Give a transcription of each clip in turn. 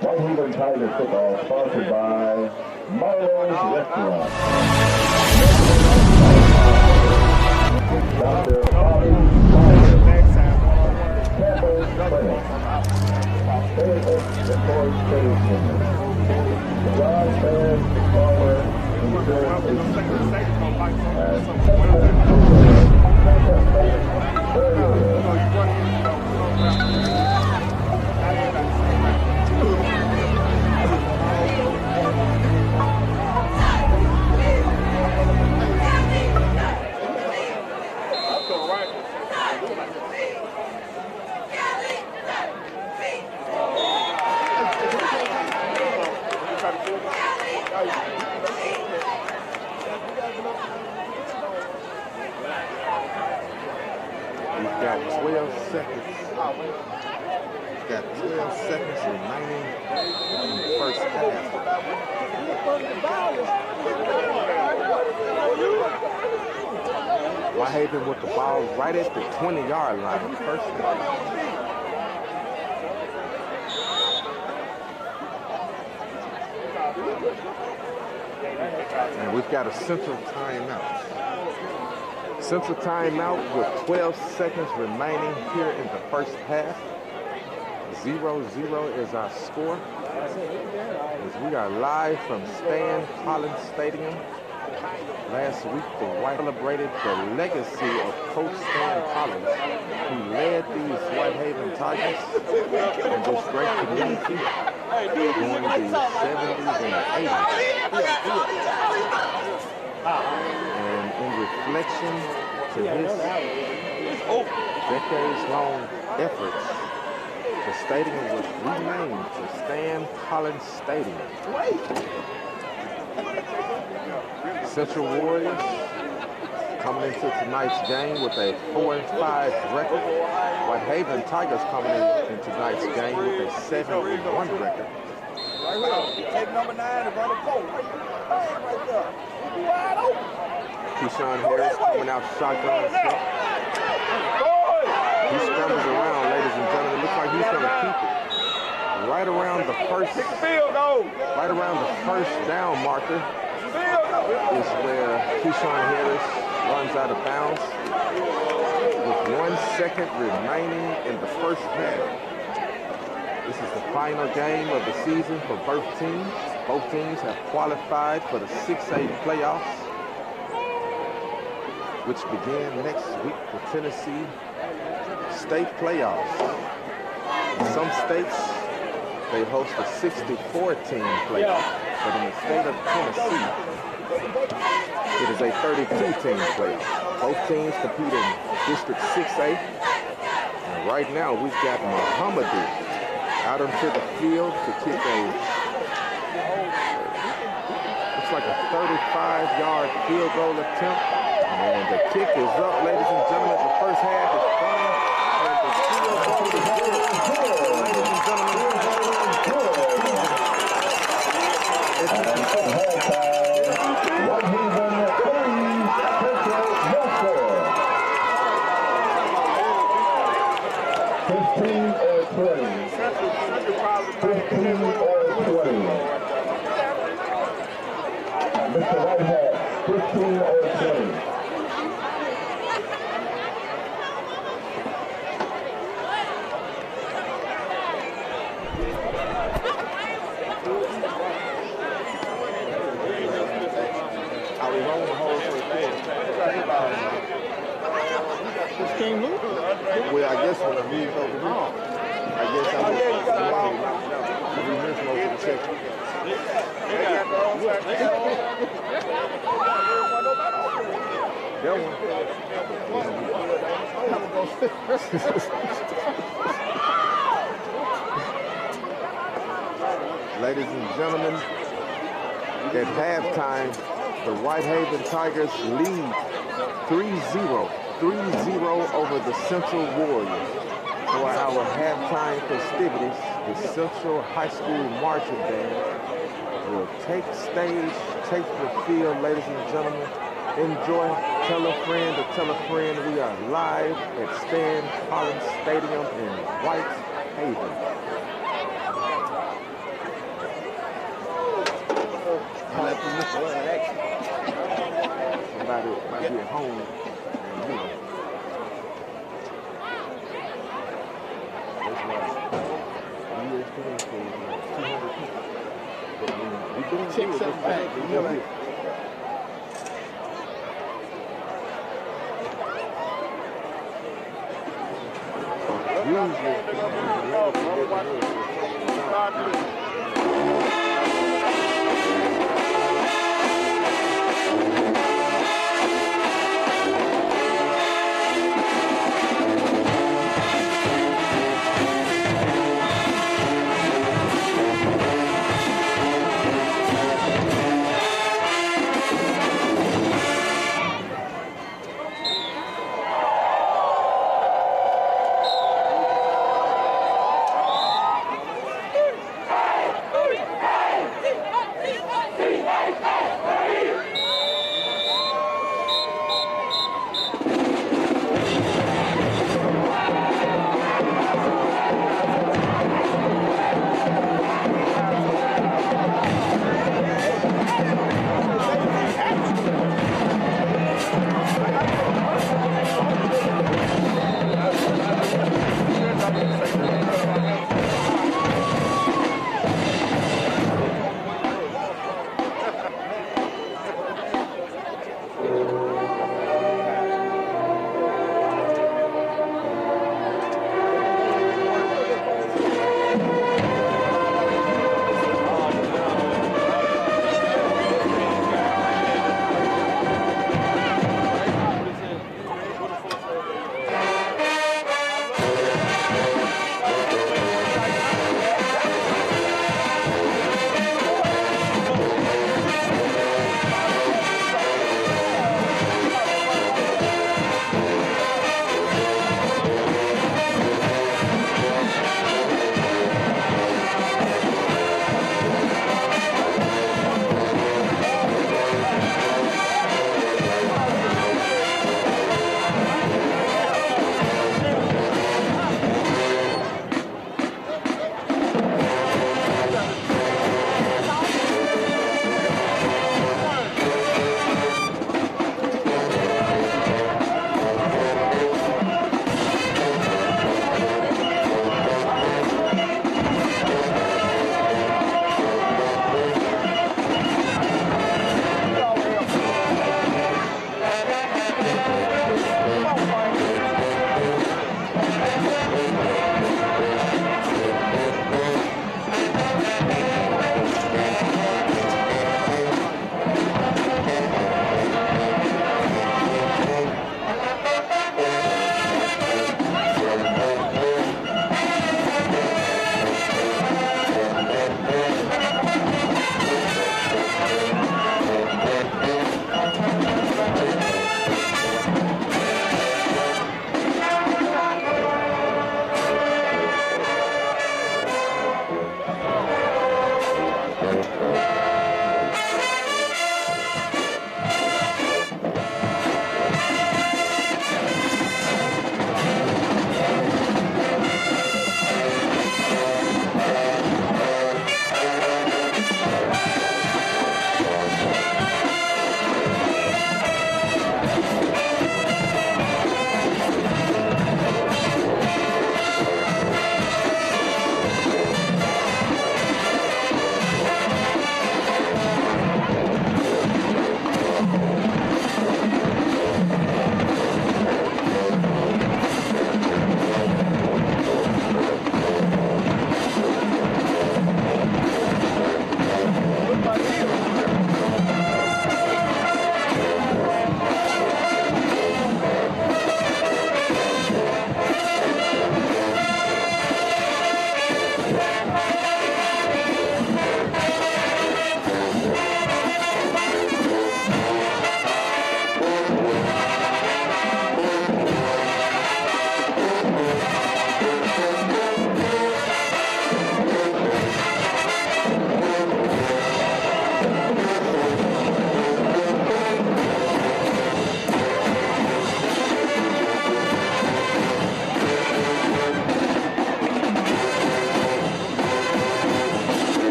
Whitehaven Tigers football sponsored by Marlowe's Restaurant. Dr. Bobby Tiger. Campbell's Clinic. KX Employees Credit Union. John Barron Farmer Insurance Agency. And Texas We've got 12 seconds. Got 12 seconds remaining in the first half. Whitehaven with the ball right at the 20-yard line. First half. And we've got a Central timeout. Central timeout with 12 seconds remaining here in the first half. 0-0 is our score. As we are live from Stan Collins Stadium. Last week, the White celebrated the legacy of Coach Stan Collins, who led these Whitehaven Tigers in this great community during the 70s and 80s. And in reflection to his decades-long efforts, the stadium was renamed to Stan Collins Stadium. Central Warriors coming into tonight's game with a 4-5 record. Whitehaven Tigers coming in tonight's game with a 7-1 record. Take number 9 and run a pole. Right there. Wide open. Keyshawn Harris coming out shotgun. He scrambles around, ladies and gentlemen. Looks like he's going to keep it. Right around the first down marker is where Keyshawn Harris runs out of bounds with 1 second remaining in the first half. This is the final game of the season for both teams. Both teams have qualified for the 6A playoffs, which begin next week with Tennessee state playoffs. In some states, they host a 64-team playoff, but in the state of Tennessee, it is a 32-team playoff. Both teams compete in District 6A, and right now we've got Muhammadu out onto the field to kick looks like a 35-yard field goal attempt. And the kick is up, ladies and gentlemen. The first half is done. And the field goal is good. Ladies and gentlemen. Mr. Whitehead, 15 or 20. Are we rolling the whole for the pitch? This team lose? Well, I guess when I moved over here, I guess I was we missed most of the section. Ladies and gentlemen, at halftime, the Whitehaven Tigers lead 3-0 over the Central Warriors. For our halftime festivities, the Central High School Marching Band will take stage, take the field, ladies and gentlemen. Enjoy, tell a friend to tell a friend. We are live at Stan Collins Stadium in Whitehaven. be at home, and, you know. That's why ESPN says 200 people. But when we doing Check good, something back, we you know. doing good.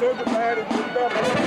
Sugar man is just done.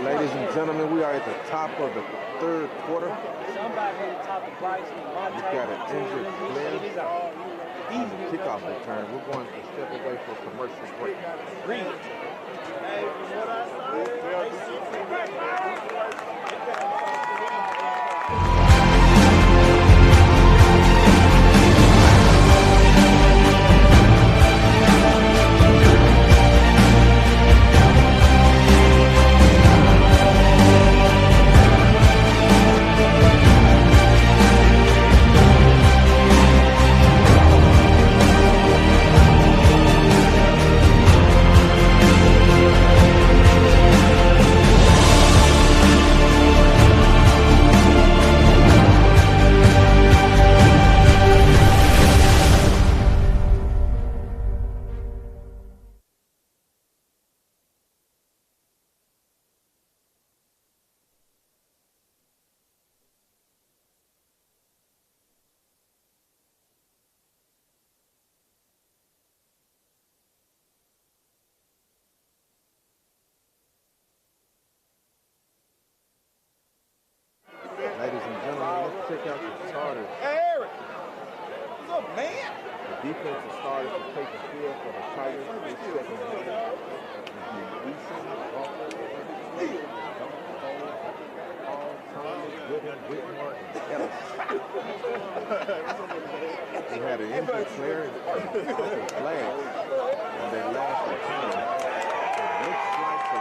Ladies and gentlemen, we are at the top of the third quarter. Somebody at the top of Bryce. We've got an injured player. Kickoff return. We're going to step away for a commercial break. Ladies and gentlemen, let's check out the starters. Hey, Eric. What's up, man? The defensive starters to take the field for the Tigers this second half. Whitmore, and Ellis. We had an injured player and flags on their last return. It looks like the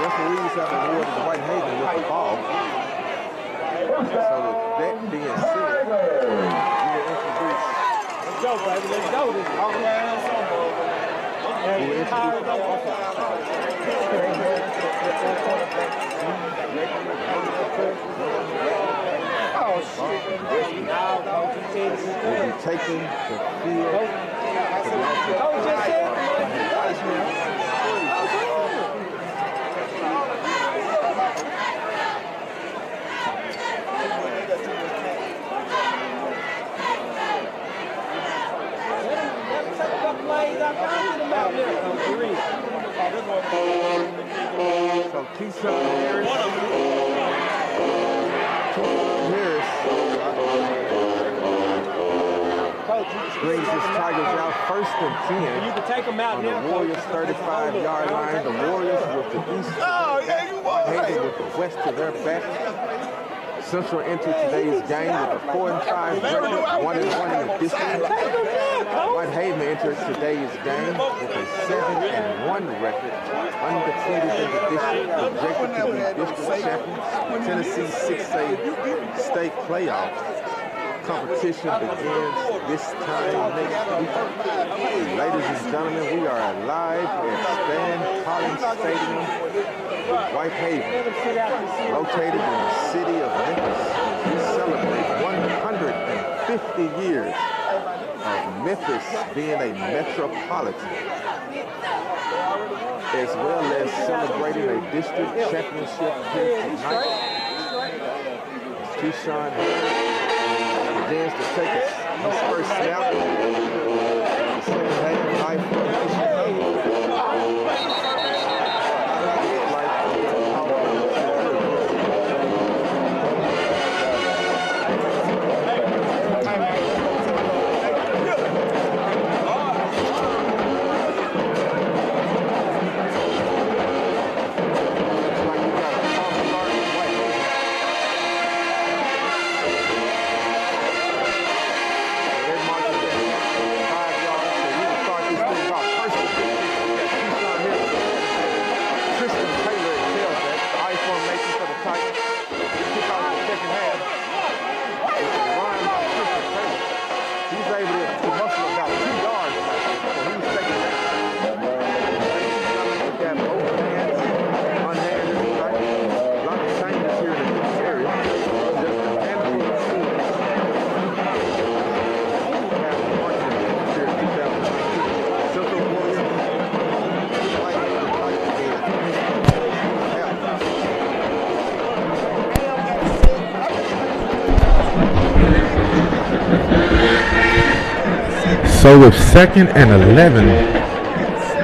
referees have awarded Whitehaven with the ball. So with that being said, we will introduce. Let's go, baby. Let's go. This is all around somewhere. We will introduce the offense. Oh, shit. Now, Coach said We'll be taking the field. Coach just said So Keyshawn Harris brings his Tigers out 1st and 10. You can take them out on now. The Warriors 35-yard line. The Warriors with the east, Whitehaven with the west to their back. Central entered today's game with a 4-5 record, 1-1 in the district. Whitehaven entered today's game with a 7-1 record, undefeated in the district, projected to be district champions. Tennessee 6A state playoff competition begins this time next week. Ladies and gentlemen, we are live at Stan Collins Stadium, Whitehaven, located in the city of Memphis. We celebrate 150 years of Memphis being a metropolitan, as well as celebrating a district championship here tonight. Keyshawn begins to take his first snap. The second half of life. First So with 2nd and 11,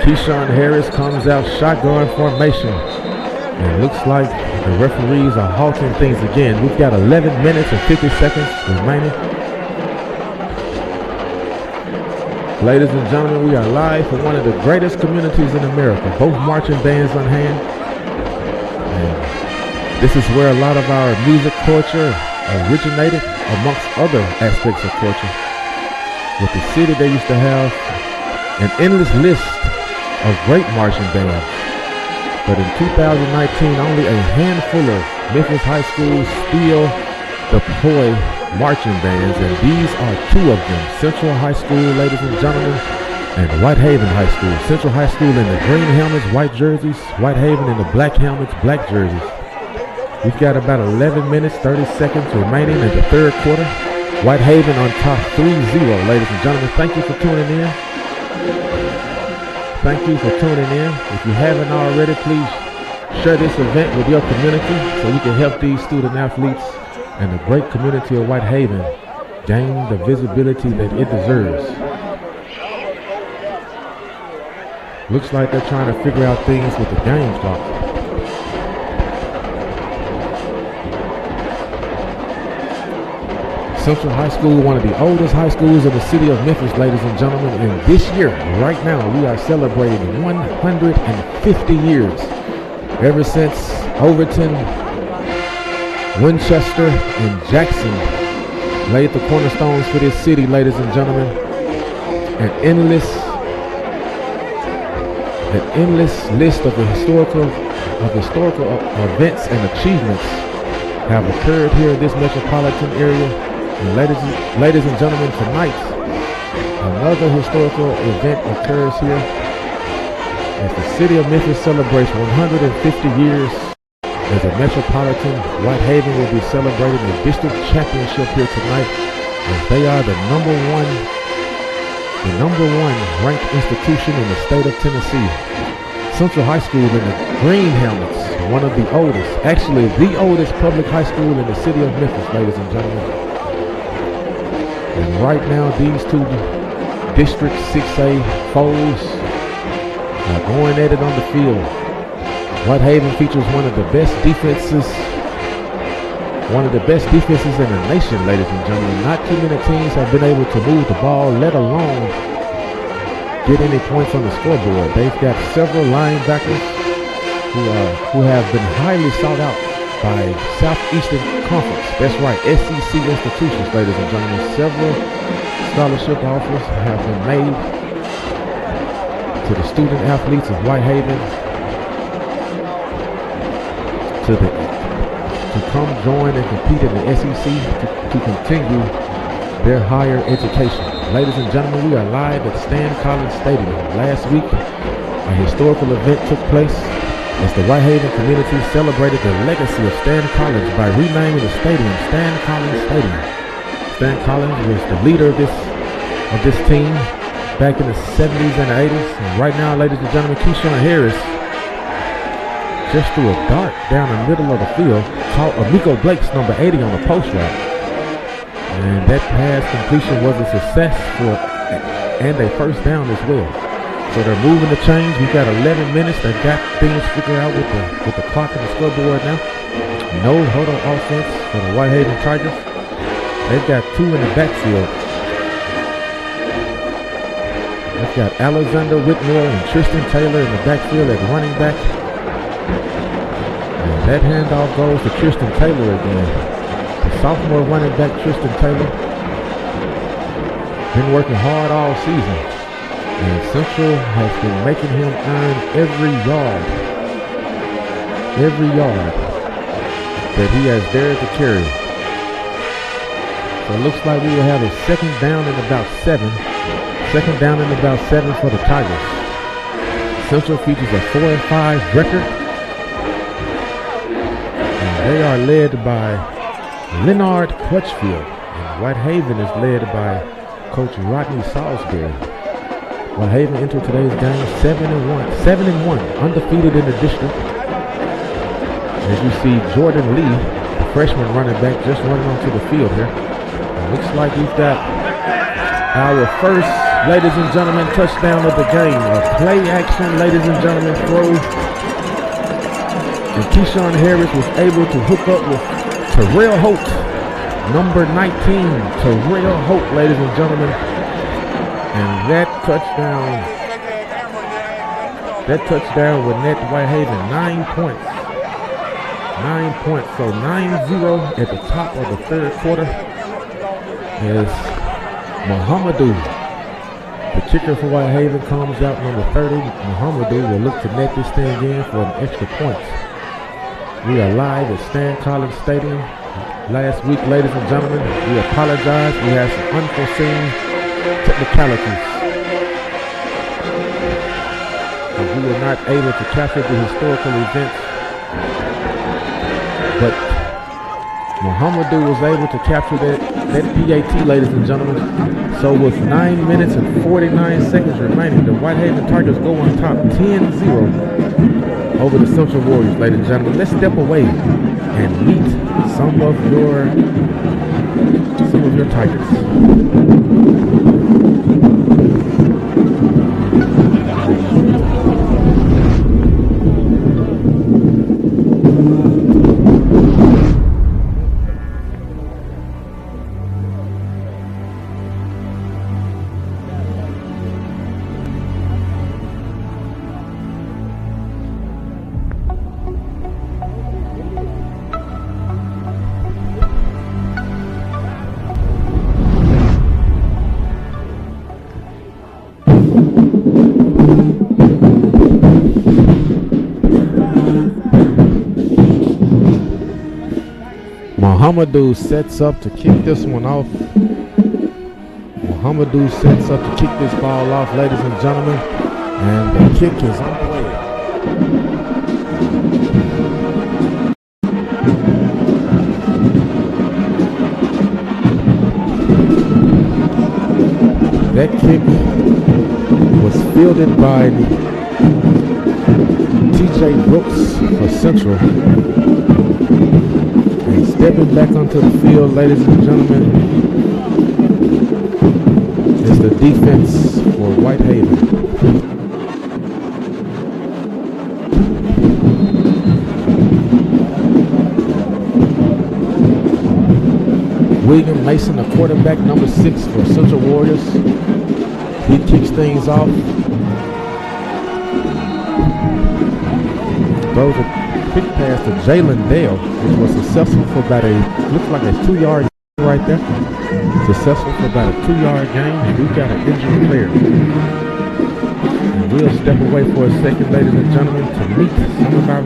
Keyshawn Harris comes out shotgun formation. And it looks like the referees are halting things again. We've got 11 minutes and 50 seconds remaining. Ladies and gentlemen, we are live from one of the greatest communities in America. Both marching bands on hand. And this is where a lot of our music culture originated, amongst other aspects of culture. With the city, they used to have an endless list of great marching bands. But in 2019, only a handful of Memphis high schools still deploy marching bands, and these are two of them. Central High School, ladies and gentlemen, and Whitehaven High School. Central High School in the green helmets, white jerseys. Whitehaven in the black helmets, black jerseys. We've got about 11 minutes, 30 seconds remaining in the third quarter. Whitehaven on top 3-0, ladies and gentlemen. Thank you for tuning in. Thank you for tuning in. If you haven't already, please share this event with your community so we can help these student athletes and the great community of Whitehaven gain the visibility that it deserves. Looks like they're trying to figure out things with the game clock. Central High School, one of the oldest high schools in the city of Memphis, ladies and gentlemen. And this year, right now, we are celebrating 150 years. Ever since Overton, Winchester, and Jackson laid the cornerstones for this city, ladies and gentlemen. An endless list of historical events and achievements have occurred here in this metropolitan area. And ladies and gentlemen, tonight, another historical event occurs here as the city of Memphis celebrates 150 years as a metropolitan. Whitehaven will be celebrating the district championship here tonight, as they are the number one ranked institution in the state of Tennessee. Central High School in the green helmets, one of the oldest, actually the oldest public high school in the city of Memphis, ladies and gentlemen. And right now, these two District 6A foes are going at it on the field. Whitehaven features one of the best defenses in the nation, ladies and gentlemen. Not too many teams have been able to move the ball, let alone get any points on the scoreboard. They've got several linebackers who have been highly sought out by Southeastern Conference. That's right, SEC institutions, ladies and gentlemen. Several scholarship offers have been made to the student athletes of Whitehaven to come join and compete in the SEC to continue their higher education. Ladies and gentlemen, we are live at Stan Collins Stadium. Last week, a historical event took place as the Whitehaven community celebrated the legacy of Stan Collins by renaming the stadium Stan Collins Stadium. Stan Collins was the leader of this team back in the 70s and the 80s. And right now, ladies and gentlemen, Keyshawn Harris just threw a dart down the middle of the field, caught Amico Blake's number 80 on the post route. And that pass completion was a success and a first down as well. So they're moving the chains. We've got 11 minutes. They've got things figured out with the clock and the scoreboard now. No huddle offense for the Whitehaven Tigers. They've got two in the backfield. They've got Alexander Whitmore and Tristan Taylor in the backfield at running back. And that handoff goes to Tristan Taylor again. The sophomore running back, Tristan Taylor, been working hard all season. And Central has been making him earn every yard that he has dared to carry. So it looks like we will have a second down and about 7. Second down and about 7 for the Tigers. Central features a 4-5 record. And they are led by Leonard Crutchfield. And Whitehaven is led by Coach Rodney Salisbury. Whitehaven entered today's game 7-1, undefeated in the district. As you see, Jordan Lee, the freshman running back, just running onto the field here. It looks like we've got our first ladies and gentlemen, touchdown of the game. A play action, ladies and gentlemen, throw. And Keyshawn Harris was able to hook up with Terrell Holt, number 19, Terrell Holt, ladies and gentlemen. And that touchdown would net Whitehaven 9 points. 9 points. So 9-0 at the top of the third quarter is Muhammadu. The kicker for Whitehaven comes out number 30. Muhammadu will look to net this thing in for an extra point. We are live at Stan Collins Stadium. Last week, ladies and gentlemen, we apologize. We had some unforeseen technicalities. We were not able to capture the historical events, but Muhammadu was able to capture that PAT, ladies and gentlemen. So with 9 minutes and 49 seconds remaining, the Whitehaven Tigers go on top 10-0 over the Central Warriors, ladies and gentlemen. Let's step away and meet some of your Tigers. Muhammadu sets up to kick this one off. Muhammadu sets up to kick this ball off, ladies and gentlemen. And the kick is on the way. That kick was fielded by TJ Brooks for Central. And stepping back onto the field, ladies and gentlemen, is the defense for Whitehaven. William Mason, the quarterback, number 6 for Central Warriors. He kicks things off. Throws a quick pass to Jalen Dale, which was successful for about looks like a 2-yard gain right there. Successful for about a 2-yard gain, and we've got an injured player. And we'll step away for a second, ladies and gentlemen, to meet some of our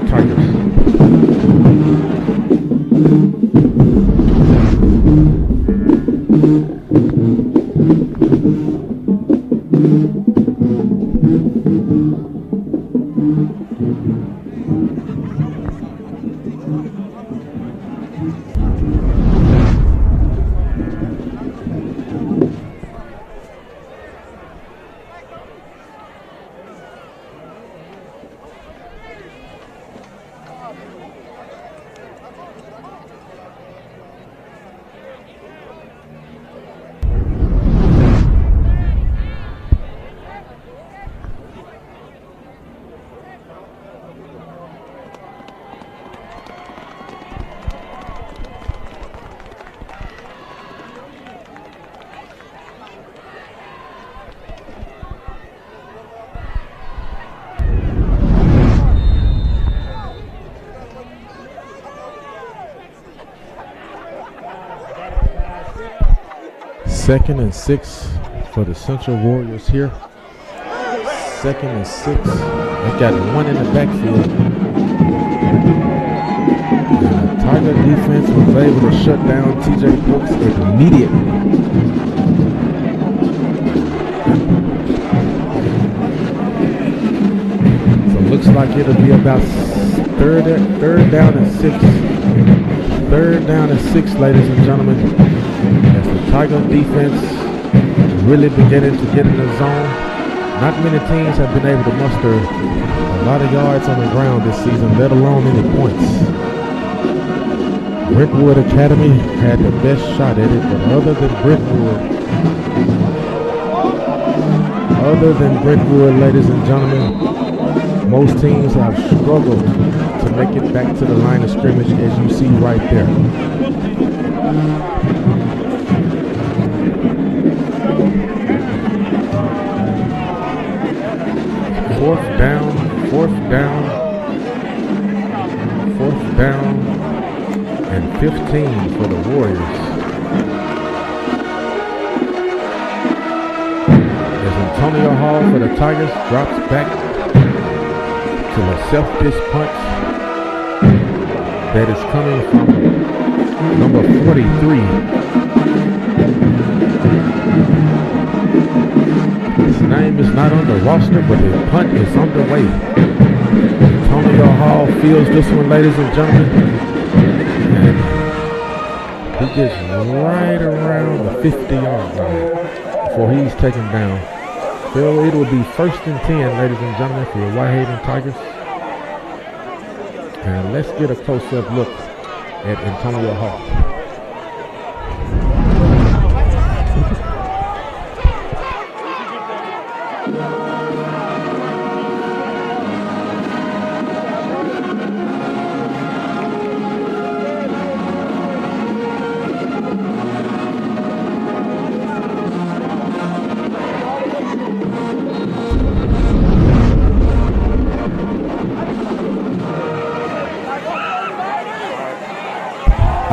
Second and 6 for the Central Warriors here. Second and 6. They got one in the backfield. And the Tiger defense was able to shut down TJ Brooks immediately. So it looks like it'll be about third down and 6. Third down and 6, ladies and gentlemen. As the Tiger defense really beginning to get in the zone. Not many teams have been able to muster a lot of yards on the ground this season, let alone any points. Brentwood Academy had the best shot at it, but other than Brentwood, Other than Brentwood, ladies and gentlemen, most teams have struggled to make it back to the line of scrimmage, as you see right there. Fourth down, and 15 for the Warriors. As Antonio Hall for the Tigers drops back to a self-dish punch that is coming from number 43. His name is not on the roster, but the punt is underway. Antonio Hall fields this one, ladies and gentlemen. And he gets right around the 50-yard line before he's taken down. So it will be 1st and 10, ladies and gentlemen, for the Whitehaven Tigers. And let's get a close-up look at Antonio Hall.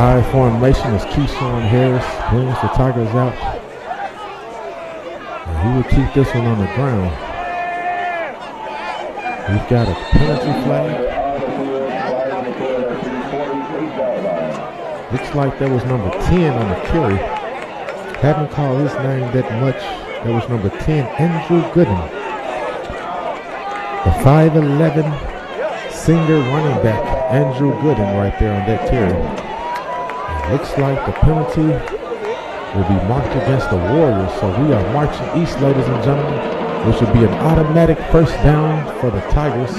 I formation as Keyshawn Harris brings the Tigers out. And he will keep this one on the ground. We've got a penalty flag. Looks like there was number 10 on the carry. Haven't called his name that much. There was number 10, Andrew Gooden. The 5'11" senior running back, Andrew Gooden, right there on that carry. Looks like the penalty will be marked against the Warriors. So we are marching east, ladies and gentlemen, which will be an automatic 1st down for the Tigers.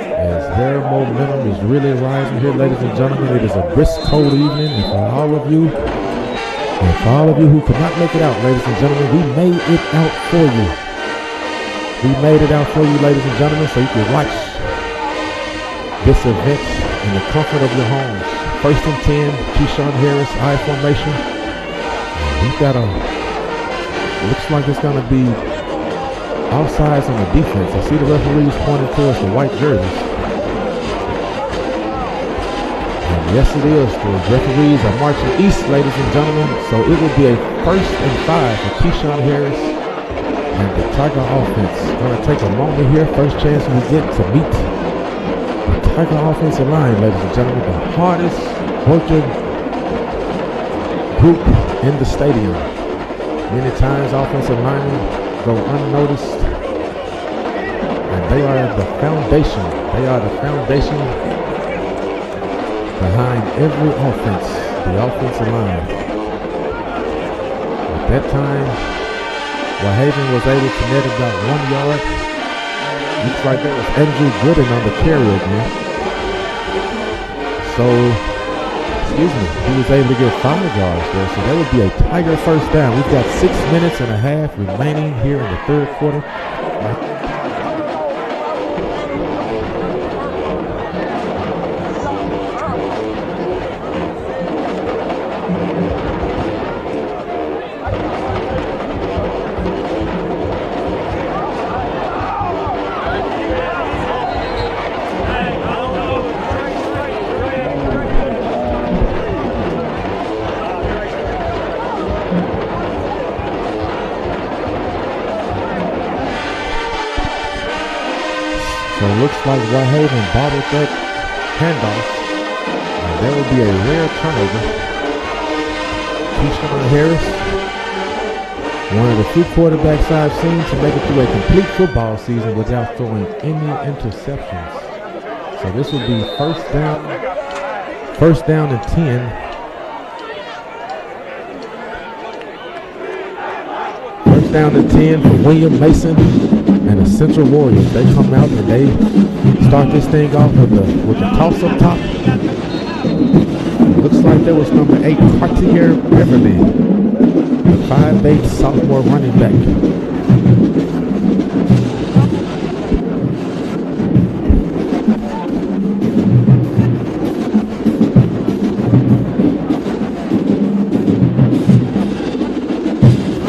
As their momentum is really rising here, ladies and gentlemen. It is a brisk, cold evening. And for all of you who could not make it out, ladies and gentlemen, we made it out for you. We made it out for you, ladies and gentlemen, so you can watch this event in the comfort of your homes. 1st and 10, Keyshawn Harris, I formation. We've got looks like it's going to be offsides on the defense. I see the referees pointing towards the white jerseys. And yes, it is. The referees are marching east, ladies and gentlemen. So it will be a 1st and 5 for Keyshawn Harris. And the Tiger offense going to take a moment here. First chance we get to meet Tiger offensive line, ladies and gentlemen, the hardest working group in the stadium. Many times offensive linemen go unnoticed, and they are the foundation. They are the foundation behind every offense, the offensive line. At that time, Whitehaven was able to net about 1 yard. Looks like that was Andrew Gooden on the carry again. So, he was able to get 5 yards there. So that would be a Tiger 1st down. We've got 6 minutes and a half remaining here in the 3rd quarter. So it looks like Whitehaven bobbled that handoff. And that would be a rare turnover. Keyshawn Harris, one of the few quarterbacks I've seen to make it through a complete football season without throwing any interceptions. So this would be 1st down and 10. 1st down and 10 for William Mason and the Central Warriors. They come out and they start this thing off with the toss up top. It looks like there was number 8, Cartier Beverly. the 5'8" sophomore running back.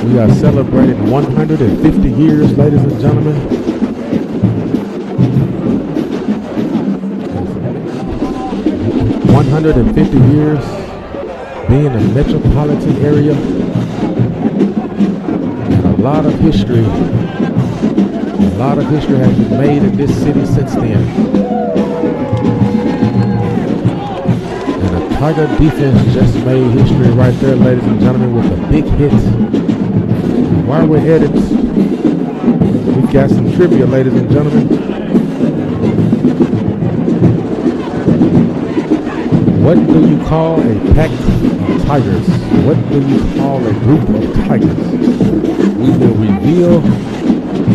We are celebrating 150 years, ladies and gentlemen. 150 years being a metropolitan area, and a lot of history has been made in this city since then. And the Tiger defense just made history right there, ladies and gentlemen, with a big hit. And while we're at it, we've got some trivia, ladies and gentlemen. What do you call a pack of tigers? What do you call a group of tigers? We will reveal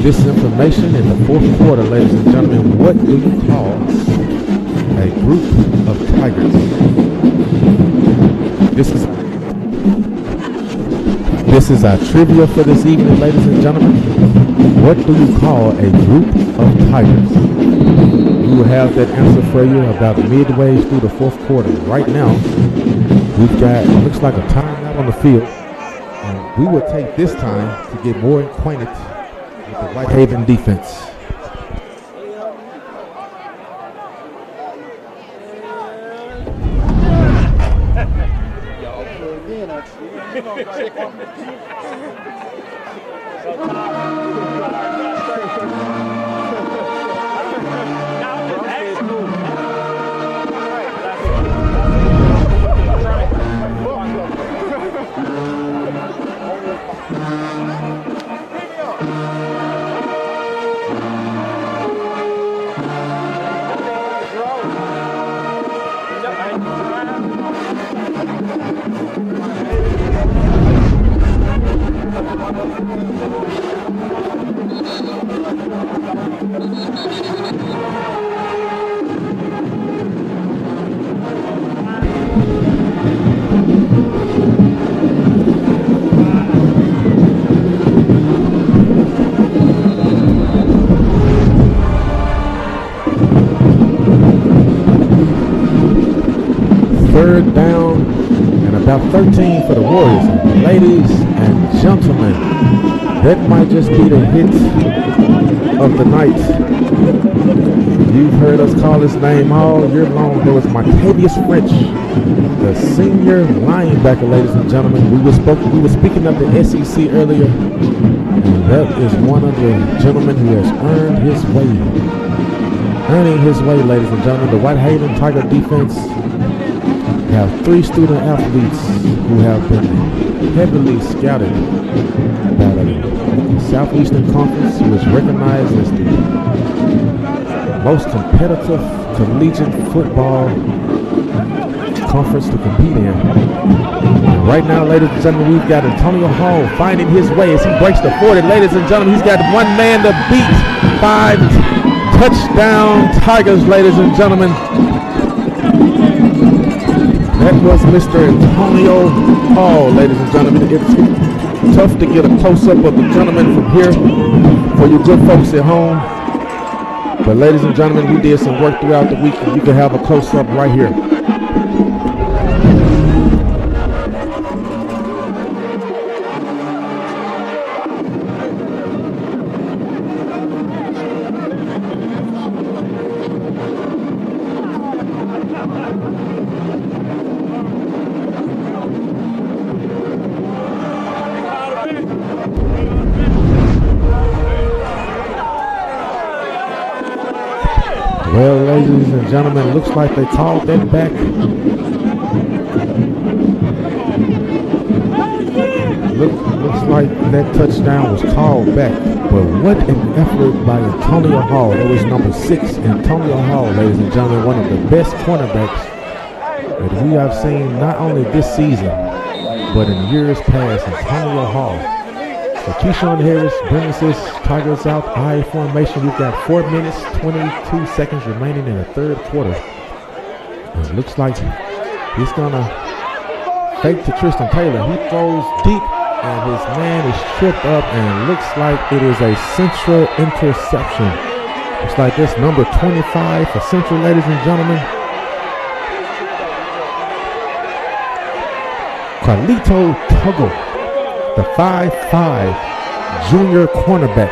this information in the fourth quarter, ladies and gentlemen. What do you call a group of tigers? This is our trivia for this evening, ladies and gentlemen. What do you call a group of tigers? We will have that answer for you about midway through the fourth quarter. Right now, we've got, looks like a timeout on the field, and we will take this time to get more acquainted with the Whitehaven defense. Third down and about 13 for the Warriors. Ladies and gentlemen, that might just be the hit of the night. You've heard us call his name all year long. There was Martavius French, the senior linebacker, ladies and gentlemen. We were speaking of the SEC earlier, and that is one of the gentlemen who has earning his way, ladies and gentlemen. The Whitehaven Tiger defense have 3 student athletes who have been heavily scouted by the Southeastern Conference, who is recognized as the most competitive collegiate football conference to compete in. And right now, ladies and gentlemen, we've got Antonio Hall finding his way as he breaks the 40. Ladies and gentlemen, he's got one man to beat. 5 touchdown Tigers, ladies and gentlemen. That was Mr. Antonio Hall, ladies and gentlemen. It's tough to get a close-up of the gentleman from here for you good folks at home. But ladies and gentlemen, we did some work throughout the week, and you can have a close-up right here. Well, ladies and gentlemen, looks like they called that back. Looks like that touchdown was called back. But what an effort by Antonio Hall. That was number 6, Antonio Hall, ladies and gentlemen, one of the best cornerbacks that we have seen not only this season, but in years past. Antonio Hall. So Keyshawn Harris brings this Tigers out I formation. We've got 4 minutes, 22 seconds remaining in the third quarter. It looks like he's gonna fake to Tristan Taylor. He throws deep, and his man is tripped up, and looks like it is a Central interception. Looks like this number 25 for Central, ladies and gentlemen. Carlito Tuggle, the 5'5" junior cornerback.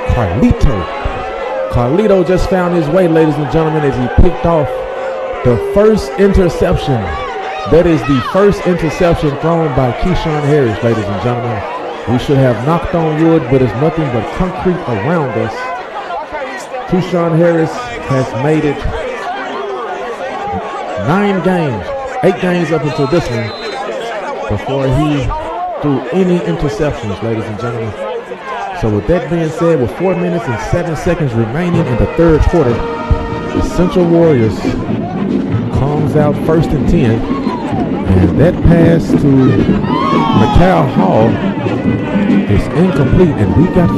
Carlito just found his way, ladies and gentlemen, as he picked off the first interception. That is the first interception thrown by Keyshawn Harris, ladies and gentlemen. We should have knocked on wood, but it's nothing but concrete around us. Keyshawn Harris has made it 8 games up until this one, before he threw any interceptions, ladies and gentlemen. So with that being said, with 4 minutes and 7 seconds remaining in the third quarter, the Central Warriors comes out 1st and 10, and that pass to McCall Hall is incomplete, and we've got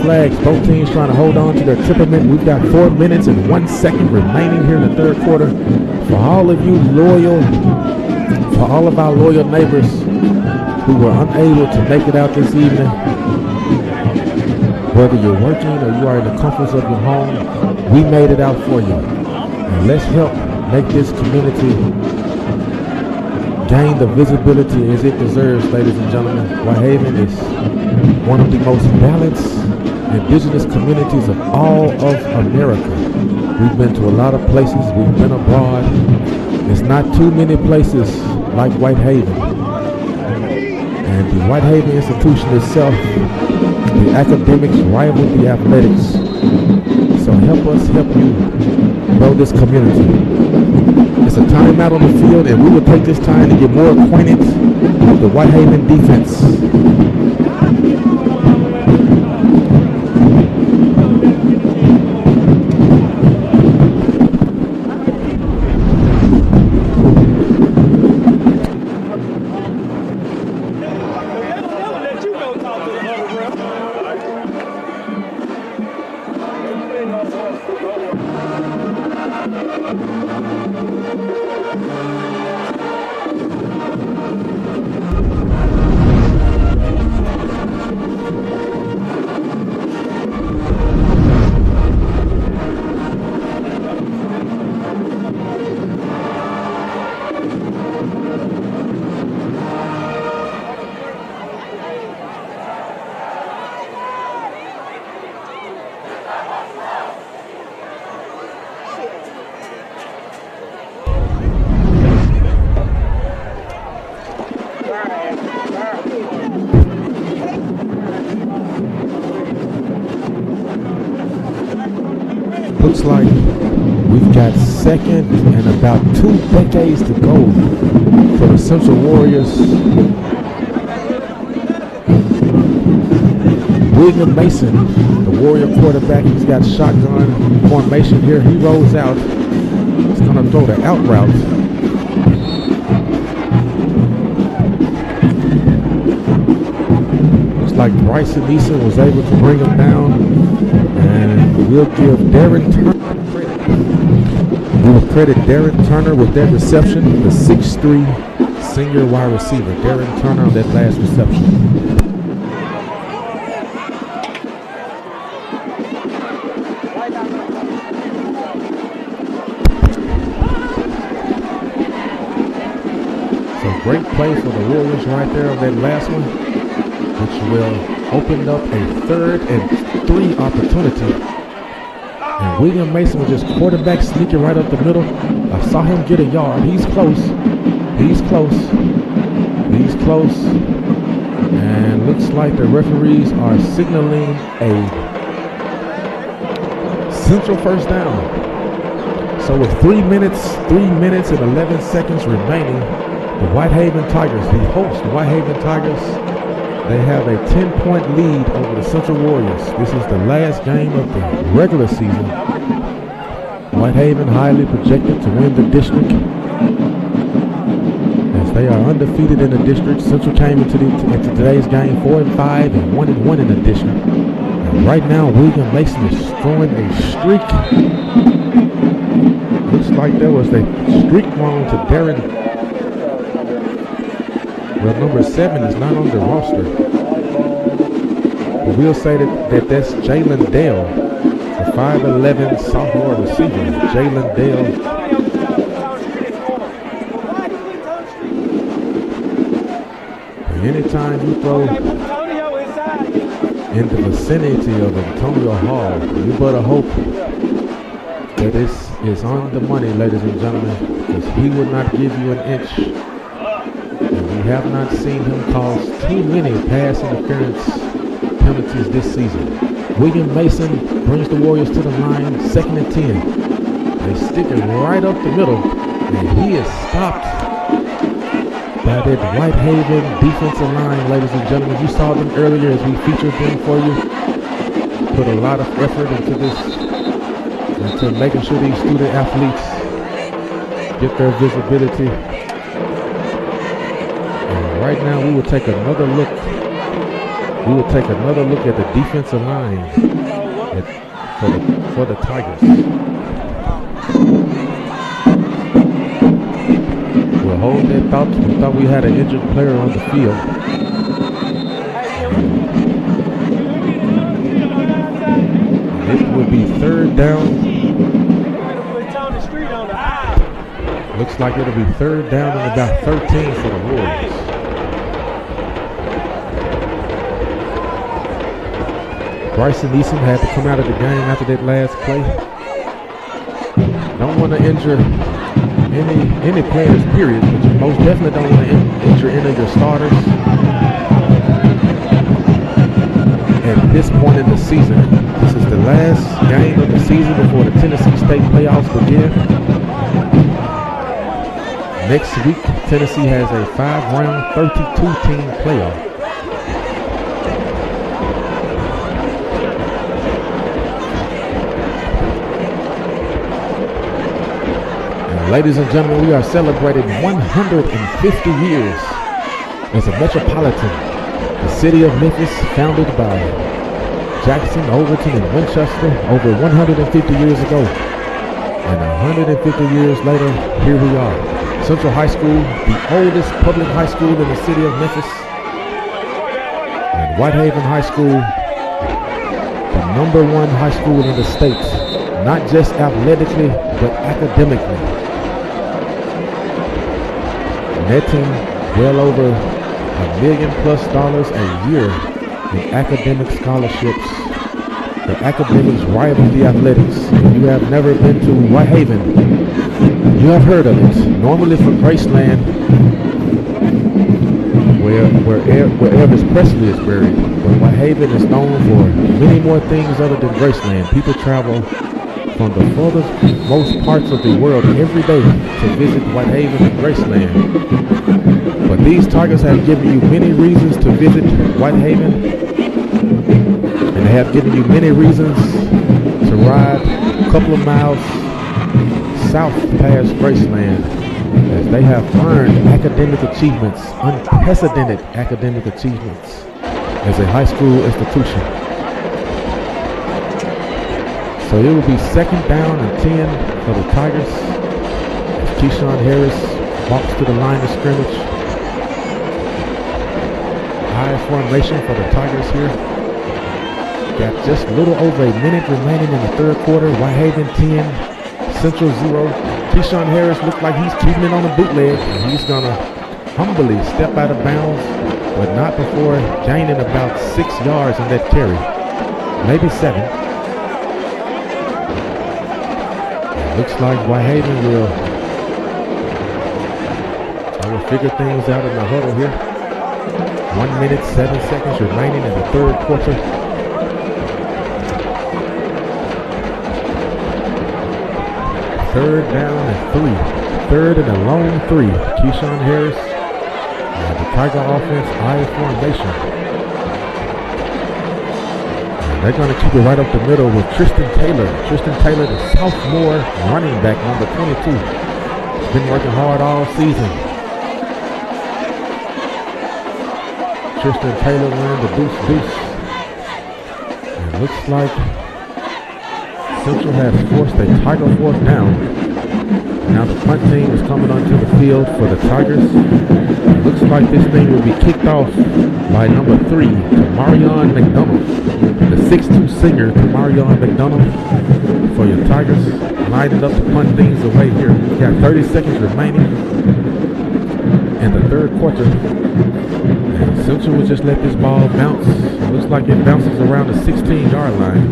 flags. Both teams trying to hold on to their temperament. We've got 4 minutes and 1 second remaining here in the third quarter. For all of our loyal neighbors who were unable to make it out this evening, whether you're working or you are in the comforts of your home, we made it out for you. And let's help make this community gain the visibility as it deserves, ladies and gentlemen. Whitehaven is one of the most balanced indigenous communities of all of America. We've been to a lot of places, we've been abroad. There's not too many places like Whitehaven. And the Whitehaven institution itself, the academics rival the athletics. So help us help you grow this community. It's a timeout on the field, and we will take this time to get more acquainted with the Whitehaven defense. Looks like we've got second and about 2 decades to go for the Central Warriors. William Mason, the Warrior quarterback, he's got shotgun formation here. He rolls out. He's going to throw the out route. Looks like Bryson Eason was able to bring him down. And we'll give Darren Turner credit. We will credit Darren Turner with that reception, the 6'3" senior wide receiver. Darren Turner on that last reception. So great play for the Warriors right there on that last one, which will open up a 3rd and 3 opportunity. And William Mason was just quarterback sneaking right up the middle. I saw him get a yard. He's close. And looks like the referees are signaling a Central first down. So with 3 minutes and 11 seconds remaining, the Whitehaven Tigers, the host Whitehaven Tigers, they have a 10-point lead over the Central Warriors. This is the last game of the regular season. Whitehaven highly projected to win the district, as they are undefeated in the district. Central came into today's game 4-5 and 1-1 in the district. And right now, William Mason is throwing a streak. Looks like there was a streak thrown to Darren Well, number 7 is not on the roster. But we'll say that that's Jalen Dale, the 5'11 sophomore receiver. Jalen Dale. Anytime you throw in the vicinity of Antonio Hall, you better hope that this is on the money, ladies and gentlemen, because he would not give you an inch. And we have not seen him cause too many pass interference penalties this season. William Mason brings the Warriors to the line, 2nd and 10. They stick it right up the middle, and he is stopped by that Whitehaven defensive line, ladies and gentlemen. You saw them earlier as we featured them for you. Put a lot of effort into this, into making sure these student athletes get their visibility. And right now we will take another look. We will take another look at the defensive line for the Tigers. We'll hold that thought. We thought we had an injured player on the field. It will be 3rd down. Looks like it'll be 3rd down and about 13 for the Warriors. Bryson Eason had to come out of the game after that last play. Don't want to injure any players, period, but you most definitely don't want to injure any of your starters at this point in the season. This is the last game of the season before the Tennessee State playoffs begin. Next week, Tennessee has a 5-round, 32-team playoff. Ladies and gentlemen, we are celebrating 150 years as a metropolitan. The city of Memphis, founded by Jackson, Overton, and Winchester over 150 years ago. And 150 years later, here we are. Central High School, the oldest public high school in the city of Memphis. And Whitehaven High School, the #1 high school in the state. Not just athletically, but academically. Netting well over $1 million+ a year in academic scholarships. The academics rival the athletics. If you have never been to Whitehaven, you have heard of it. Normally for Graceland, where Elvis Presley is buried, but Whitehaven is known for many more things other than Graceland. People travel from the furthest most parts of the world every day to visit Whitehaven and Graceland. But these Tigers have given you many reasons to visit Whitehaven, and they have given you many reasons to ride a couple of miles south past Graceland, as they have earned academic achievements, unprecedented academic achievements as a high school institution. So it will be 2nd down and 10 for the Tigers as Keyshawn Harris walks to the line of scrimmage. High formation for the Tigers here. Got just a little over a minute remaining in the 3rd quarter. Whitehaven 10, Central 0. Keyshawn Harris looks like he's keeping it on a bootleg, and he's going to humbly step out of bounds, but not before gaining about 6 yards on that carry. Maybe 7. Looks like Whitehaven will figure things out in the huddle here. 1 minute, 7 seconds remaining in the 3rd quarter. Third down and 3. 3rd and a long 3. Keyshawn Harris and the Tiger offense, I formation. They're going to keep it right up the middle with Tristan Taylor. Tristan Taylor, the sophomore running back, number 22. He's been working hard all season. Tristan Taylor wearing the deuce. And it looks like Central has forced a Tiger 4th down. Now the punt team is coming onto the field for the Tigers. It looks like this thing will be kicked off by number 3, Tamarion McDonald. The 6'2 senior, Tamarion McDonald, for your Tigers. Lining up to punt things away here. We got 30 seconds remaining in the third quarter. And Central will just let this ball bounce. It looks like it bounces around the 16-yard line.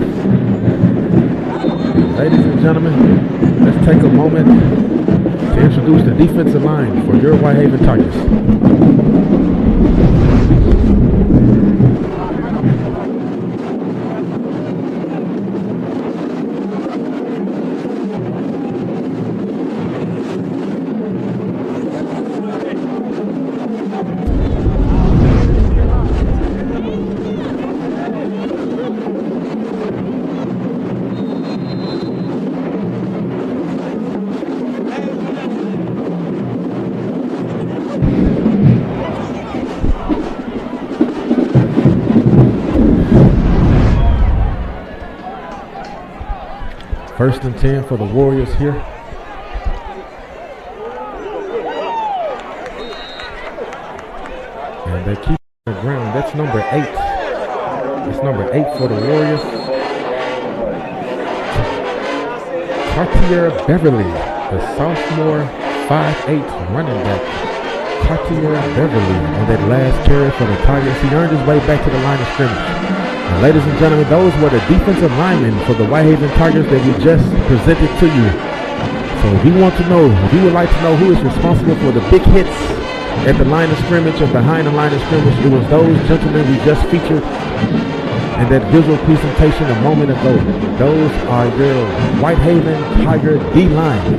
Ladies and gentlemen, let's take a moment to introduce the defensive line for your Whitehaven Tigers. First and 10 for the Warriors here. And they keep the ground. That's number 8. That's number 8 for the Warriors. Cartier Beverly, the sophomore 5'8" running back. Cartier Beverly on that last carry for the Tigers. He earned his way back to the line of scrimmage. And ladies and gentlemen, those were the defensive linemen for the Whitehaven Tigers that we just presented to you. So if you want to know, if you would like to know who is responsible for the big hits at the line of scrimmage and behind the line of scrimmage, it was those gentlemen we just featured in that visual presentation a moment ago. Those are your Whitehaven Tiger D-line.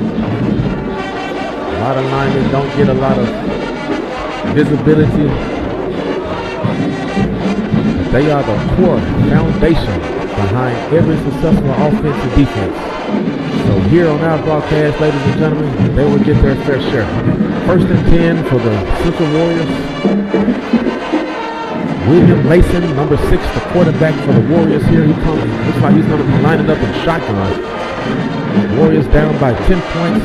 A lot of linemen don't get a lot of visibility. They are the core foundation behind every successful offense and defense. So here on our broadcast, ladies and gentlemen, they will get their fair share. First and 10 for the Central Warriors. William Mason, number 6, the quarterback for the Warriors here. He comes. Looks like he's going to be lining up in shotgun. Warriors down by 10 points.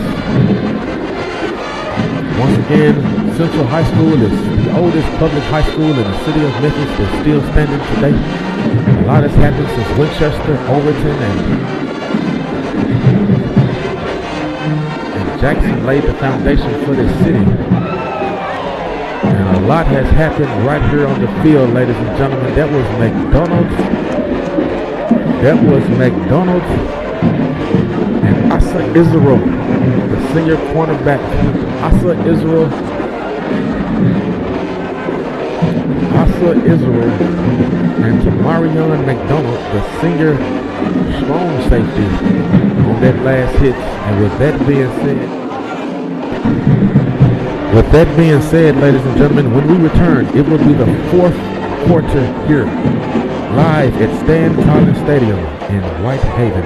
Once again, Central High School is the oldest public high school in the city of Memphis that's still standing today. A lot has happened since Winchester, Overton, and Jackson laid the foundation for this city. And a lot has happened right here on the field, ladies and gentlemen. That was McDonald's and Asa Israel, the senior cornerback. Asa Israel and Tamarion McDonald, the senior strong safety, on that last hit. And with that being said, ladies and gentlemen, when we return, it will be the fourth quarter here, live at Stan Collins Stadium in Whitehaven.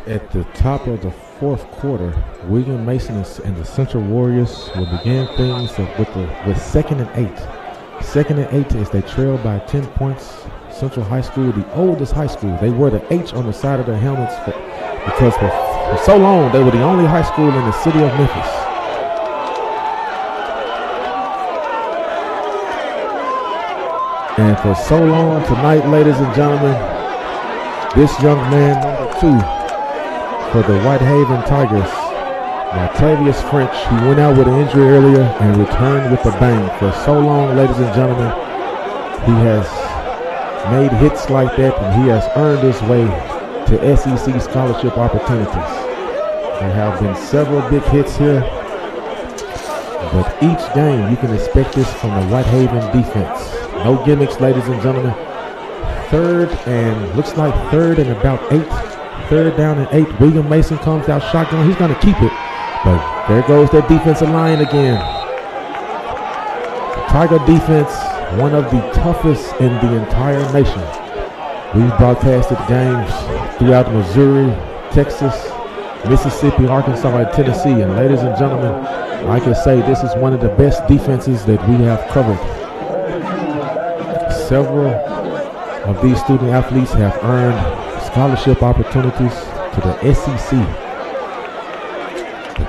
At the top of the fourth quarter, William Mason and the Central Warriors will begin things with 2nd and 8. 2nd and 8 as they trail by 10 points. Central High School, the oldest high school. They wear the H on the side of their helmets because for so long they were the only high school in the city of Memphis. And for so long tonight, ladies and gentlemen, This young man, number 2 for the Whitehaven Tigers, Martavius French, he went out with an injury earlier and returned with a bang. For so long, ladies and gentlemen, he has made hits like that, and he has earned his way to SEC scholarship opportunities. There have been several big hits here, but each game you can expect this from the Whitehaven defense. No gimmicks, ladies and gentlemen. Looks like third and about 8. Third down and 8. William Mason comes out shotgun. He's going to keep it, but there goes that defensive line again. Tiger defense, one of the toughest in the entire nation. We've broadcasted games throughout Missouri, Texas, Mississippi, Arkansas, and Tennessee. And ladies and gentlemen, I can say this is one of the best defenses that we have covered. Several of these student athletes have earned scholarship opportunities to the SEC, the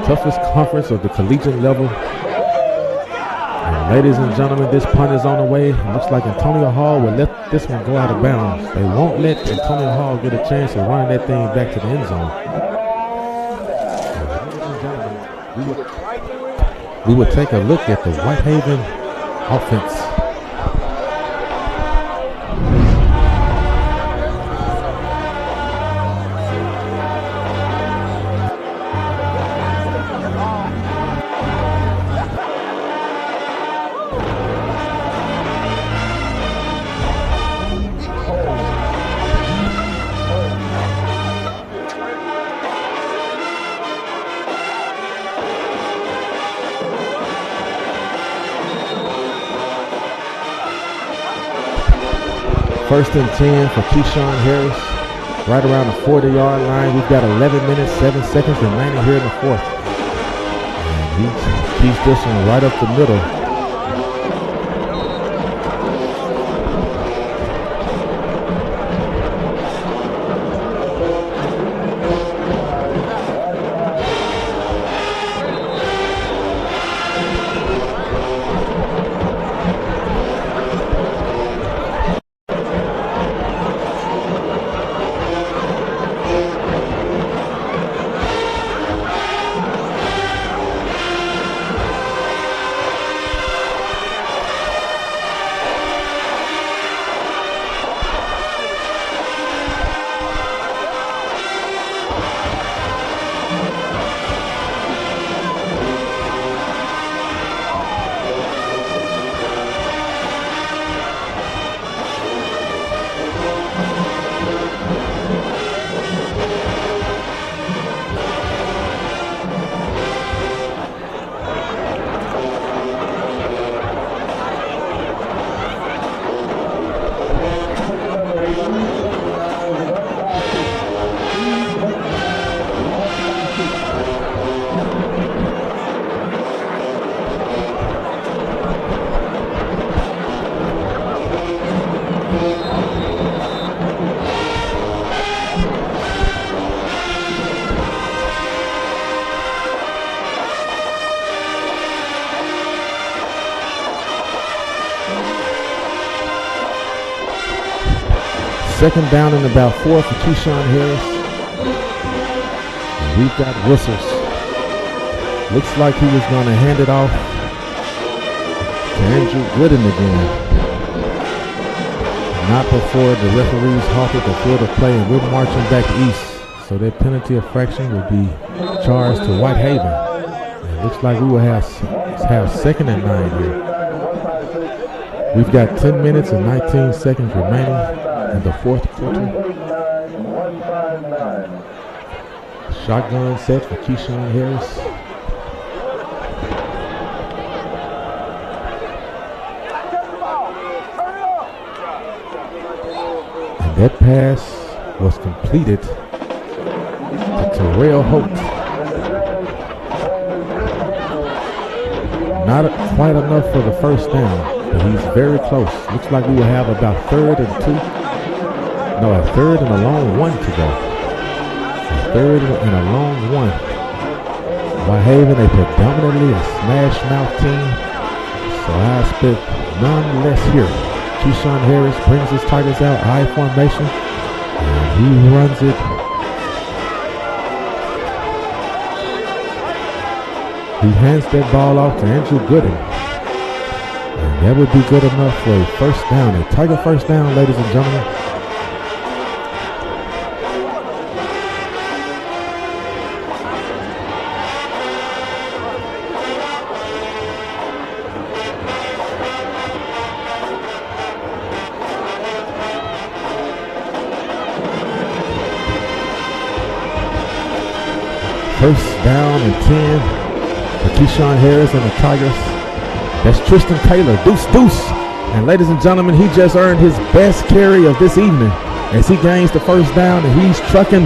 toughest conference of the collegiate level. And ladies and gentlemen, this punt is on the way. It looks like Antonio Hall will let this one go out of bounds. They won't let Antonio Hall get a chance of running that thing back to the end zone. We will take a look at the Whitehaven offense. First and 10 for Keyshawn Harris, right around the 40-yard line. We've got 11 minutes, 7 seconds remaining here in the fourth. And he keeps this one right up the middle. Second down and about 4 for Keyshawn Harris. And we've got whistles. Looks like he was going to hand it off to Andrew Wooden again. Not before the referees halted the field of play, and we're marching back east. So that penalty infraction will be charged to Whitehaven. And it looks like we will have second and 9 here. We've got 10 minutes and 19 seconds remaining in the fourth quarter. Shotgun set for Keyshawn Harris. And that pass was completed to Terrell Holt. Not quite enough for the first down, but he's very close. Looks like we will have about a third and a long one to go. A third and a long one. Whitehaven, a predominantly a smash mouth team, so I expect none less here. Keyshawn Harris brings his Tigers out, I formation, and he runs it. He hands that ball off to Andrew Gooden. And that would be good enough for a first down, a Tiger first down, ladies and gentlemen. First down and 10 for Keyshawn Harris and the Tigers. That's Tristan Taylor, deuce. And ladies and gentlemen, he just earned his best carry of this evening as he gains the first down and he's trucking.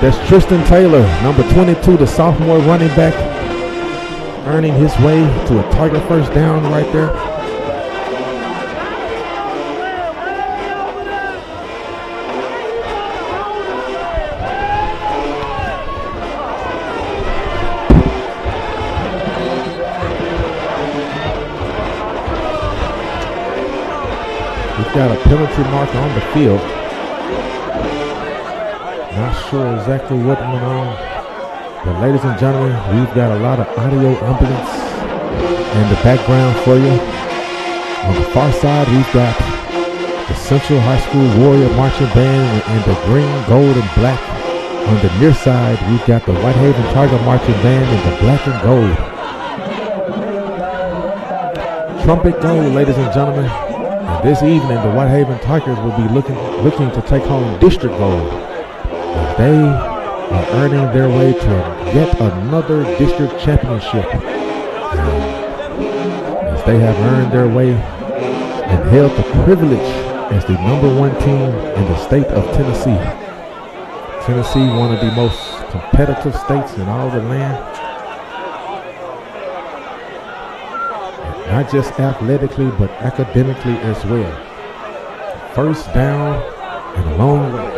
That's Tristan Taylor, number 22, the sophomore running back, earning his way to a Tiger first down right there. Got a penalty mark on the field. Not sure exactly what went on, but ladies and gentlemen, we've got a lot of audio ambulance in the background for you. On the far side, we've got the Central High School Warrior Marching Band in the green, gold, and black. On the near side, we've got the Whitehaven Tiger Marching Band in the black and gold. Trumpet gold, ladies and gentlemen. This evening, the Whitehaven Tigers will be looking to take home district gold. As they are earning their way to yet another district championship. As they have earned their way and held the privilege as the #1 team in the state of Tennessee. Tennessee, one of the most competitive states in all the land. Not just athletically, but academically as well. First down and a long way.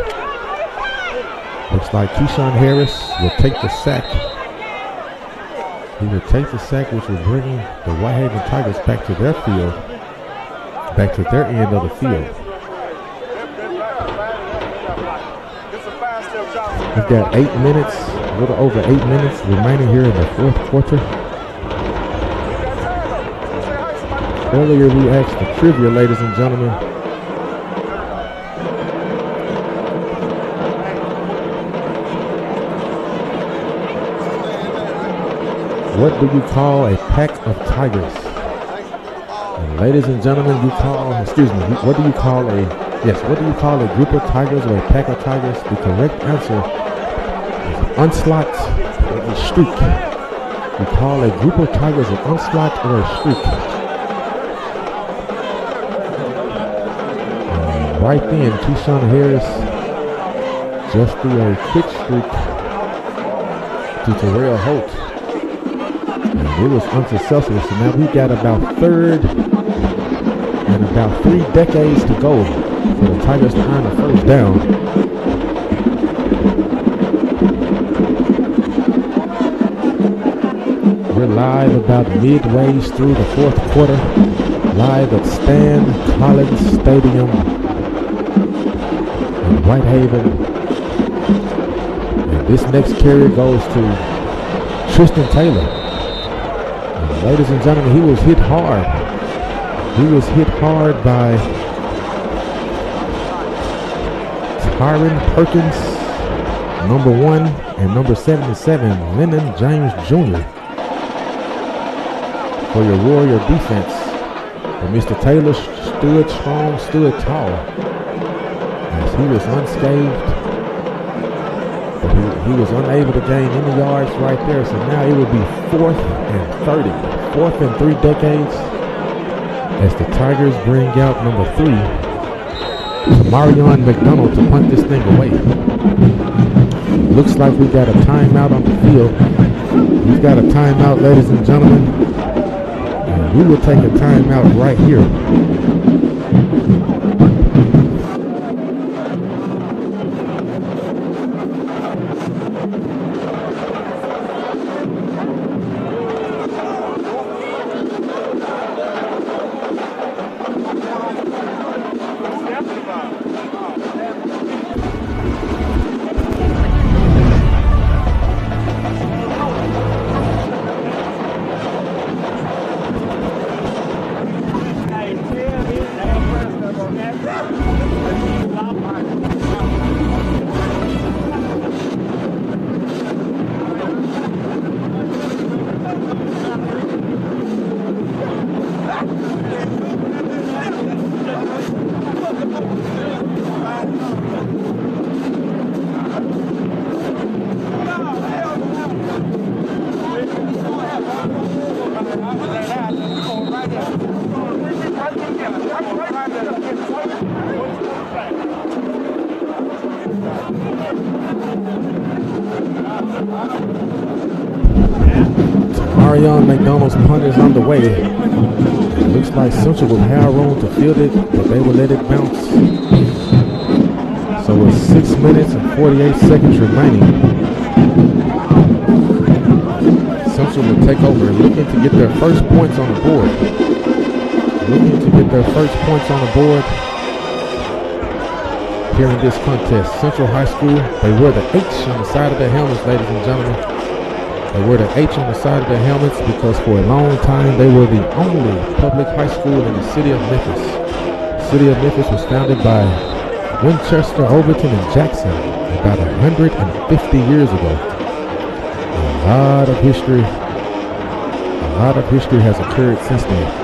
Looks like Keyshawn Harris will take the sack. He will take the sack, which will bring the Whitehaven Tigers back to their field, back to their end of the field. We've got 8 minutes, a little over 8 minutes remaining here in the fourth quarter. Earlier we asked the trivia, ladies and gentlemen. What do you call a pack of tigers? And ladies and gentlemen, what do you call a group of tigers or a pack of tigers? The correct answer is an onslaught or a streak. We call a group of tigers an onslaught or a streak. Right then, Keyshawn Harris just threw a quick streak to Terrell Holt. And it was unsuccessful. So now we got about third and about 3 decades to go for the Tigers to earn a first down. We're live about midway through the fourth quarter, live at Stan Collins Stadium in Whitehaven. And this next carry goes to Tristan Taylor. And ladies and gentlemen, he was hit hard. He was hit hard by Tyron Perkins, number 1, and number 77, Lennon James Jr. for your Warrior defense. But Mr. Taylor stood strong, stood tall, as he was unscathed. But he was unable to gain any yards right there. So now it will be 4th and 30, 4th and 3 decades, as the Tigers bring out number 3, Marion McDonald, to punt this thing away. Looks like we got a timeout on the field. We've got a timeout, ladies and gentlemen. And we will take a timeout right here. Marion McDonald's punt is underway. It looks like Central will have room to field it, but they will let it bounce. So with 6 minutes and 48 seconds remaining, Central will take over, looking to get their first points on the board. Looking to get their first points on the board here in this contest. Central High School, they wear the H on the side of their helmets, ladies and gentlemen. They wear the H on the side of their helmets because for a long time they were the only public high school in the city of Memphis. The city of Memphis was founded by Winchester, Overton, and Jackson about 150 years ago. A lot of history has occurred since then.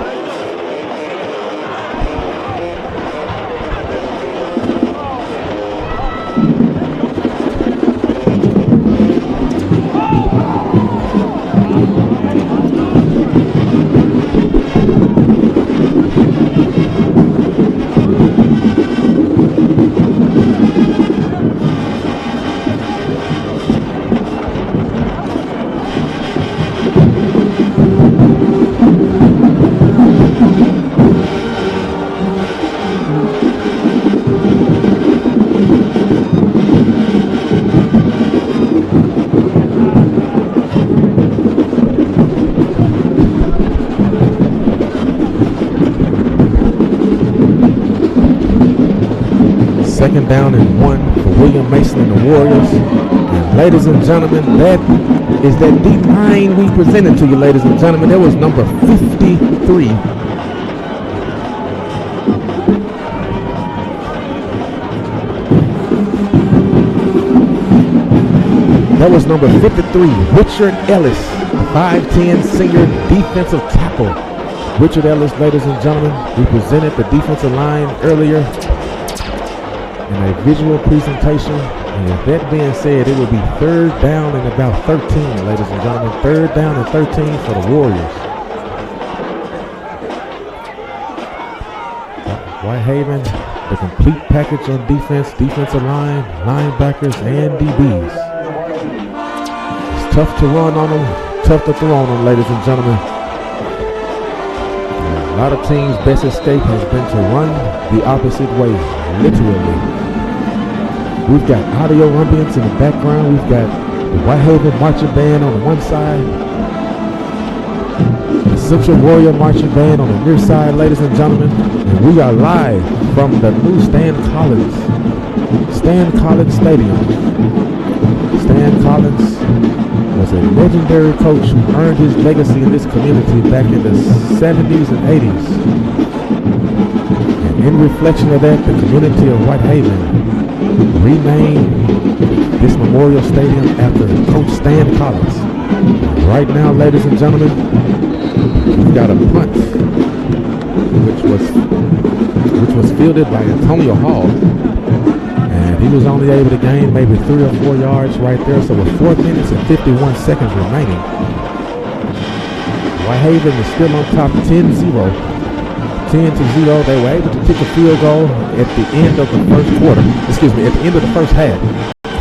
Second down and 1 for William Mason and the Warriors. And ladies and gentlemen, that is that deep line we presented to you, ladies and gentlemen. That was number 53. That was number 53, Richard Ellis, 5'10", senior defensive tackle. Richard Ellis, ladies and gentlemen, we presented the defensive line earlier in a visual presentation, and with that being said, it will be third down and about 13, ladies and gentlemen. Third down and 13 for the Warriors. Whitehaven, the complete package on defense, defensive line, linebackers, and DBs. It's tough to run on them, tough to throw on them, ladies and gentlemen. A lot of teams' best escape has been to run the opposite way, literally. We've got audio ambience in the background. We've got the Whitehaven marching band on the one side, the Central Warrior marching band on the near side, ladies and gentlemen. And we are live from the new Stan Collins Stadium. Stan Collins was a legendary coach who earned his legacy in this community back in the 70s and 80s. And in reflection of that, the community of Whitehaven renamed this Memorial Stadium after Coach Stan Collins. Right now, ladies and gentlemen, we got a punt, which was fielded by Antonio Hall, and he was only able to gain maybe 3 or 4 yards right there. So with 4 minutes and 51 seconds remaining, Whitehaven is still on top, 10-0. 10-0. They were able to kick a field goal at the end of the first quarter. Excuse me, at the end of the first half.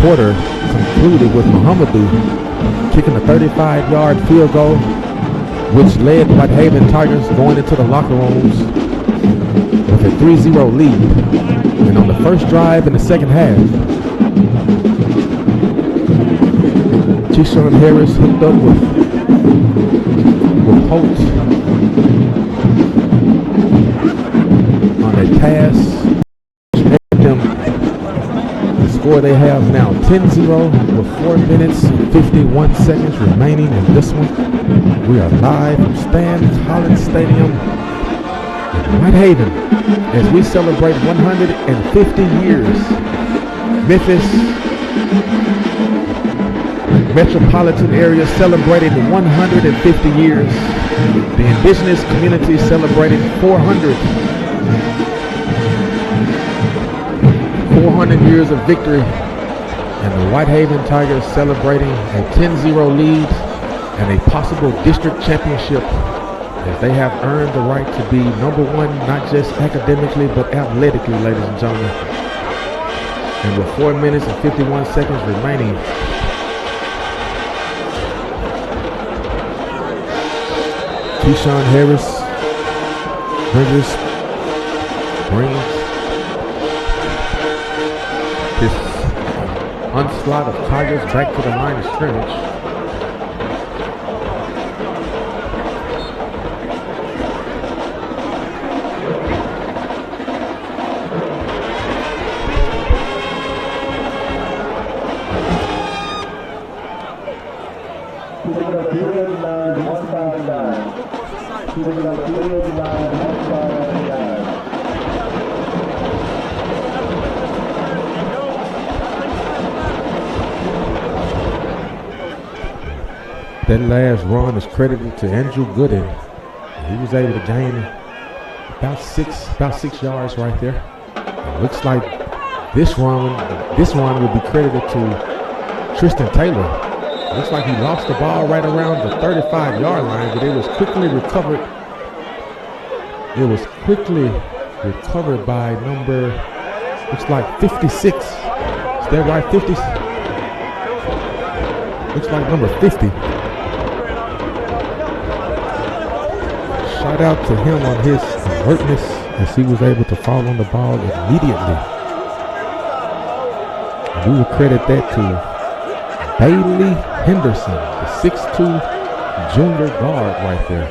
Quarter concluded with Muhammadu kicking a 35-yard field goal, which led Whitehaven Tigers going into the locker rooms with a 3-0 lead. And on the first drive in the second half, Keyshawn Harris hooked up with Holt on a pass, them the score they have now 10-0 with 4 minutes and 51 seconds remaining in this one. We are live from Stan Collins Stadium in Whitehaven as we celebrate 150 years. Memphis metropolitan area celebrating 150 years. The indigenous community celebrating 400 years of victory, and the Whitehaven Tigers celebrating a 10-0 lead and a possible district championship, as they have earned the right to be number one, not just academically but athletically, ladies and gentlemen. And with 4 minutes and 51 seconds remaining, Keyshawn Harris brings his onslaught of Tigers back to the line of scrimmage. That last run is credited to Andrew Gooden. He was able to gain about six yards right there. It looks like this one would be credited to Tristan Taylor. Looks like he lost the ball right around the 35-yard line, but it was quickly recovered. It was quickly recovered by number, looks like 56. Is that right? 50? Looks like number 50. Shout out to him on his alertness as he was able to fall on the ball immediately. And we would credit that to Bailey Henderson, the 6'2" junior guard right there.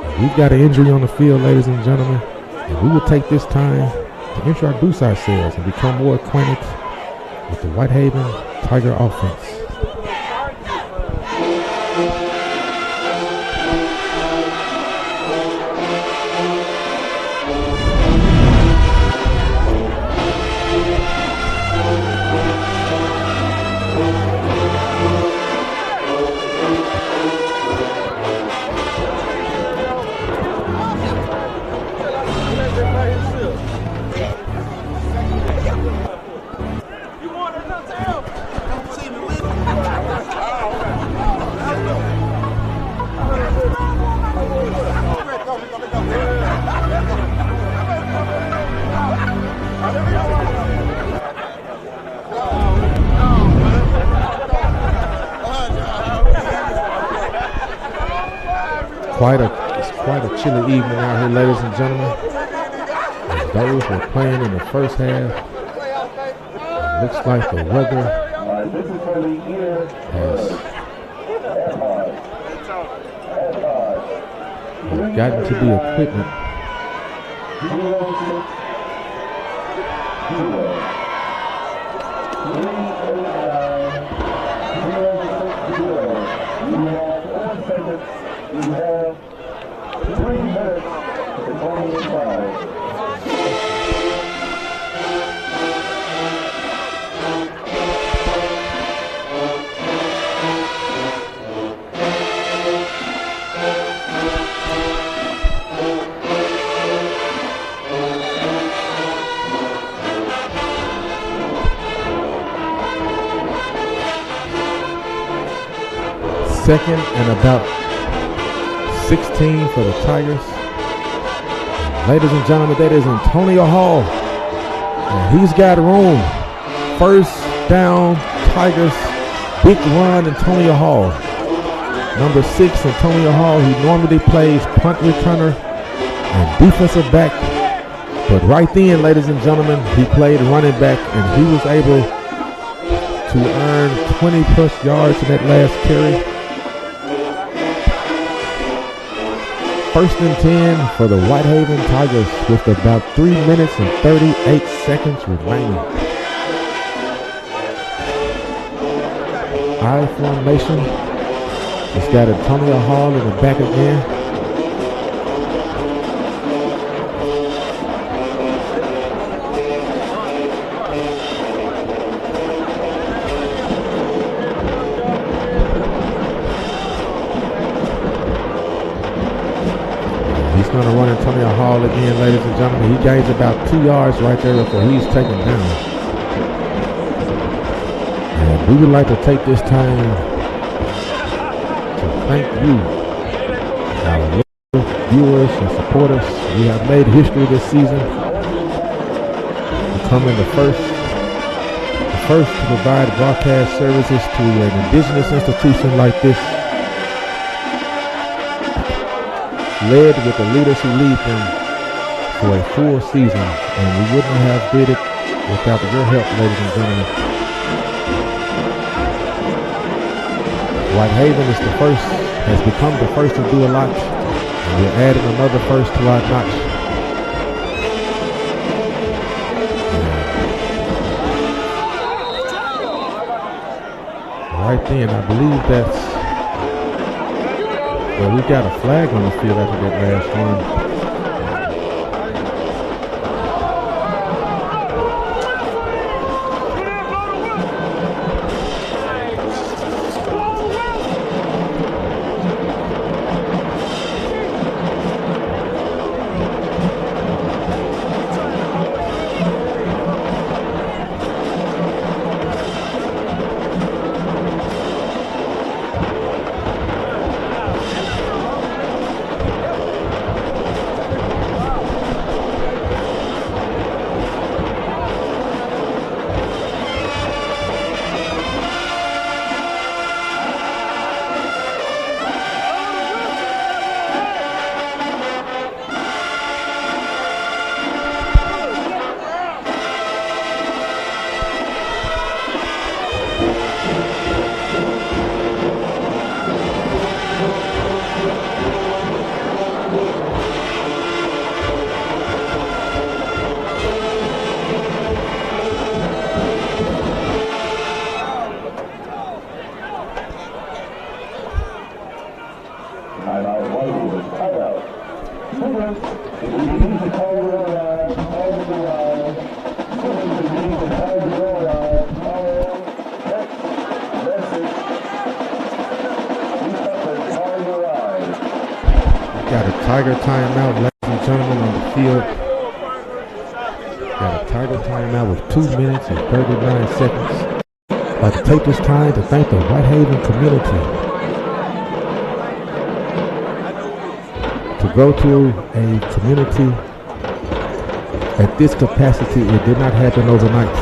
And we've got an injury on the field, ladies and gentlemen, and we will take this time to introduce ourselves and become more acquainted with the Whitehaven Tiger offense. It's quite a chilly evening out here, ladies and gentlemen. As those were playing in the first half, it looks like the weather has gotten to the equipment. You have 3 minutes to 25. Second and about 16 for the Tigers. Ladies and gentlemen, that is Antonio Hall. And he's got room. First down, Tigers. Big run, Antonio Hall. Number 6, Antonio Hall. He normally plays punt returner and defensive back. But right then, ladies and gentlemen, he played running back, and he was able to earn 20+ yards in that last carry. First and 10 for the Whitehaven Tigers with about 3 minutes and 38 seconds remaining. I formation. It's got Antonio Hall in the back again. Going to run Antonio Hall again, ladies and gentlemen. He gains about 2 yards right there before he's taken down. And we would like to take this time to thank you, our loyal viewers and supporters. We have made history this season, becoming the first first to provide broadcast services to an indigenous institution like this, led with the leaders who lead them for a full season, and we wouldn't have did it without your help, ladies and gentlemen. Whitehaven is the first, has become the first to do a lot, and we're adding another first to our notch. Right then, I believe that's, well, we got a flag on the field after that last run. Got a Tiger timeout, ladies and gentlemen, on the field. Got a Tiger timeout with 2 minutes and 39 seconds. I'd like to take this time to thank the Whitehaven community. To go to a community at this capacity, it did not happen overnight.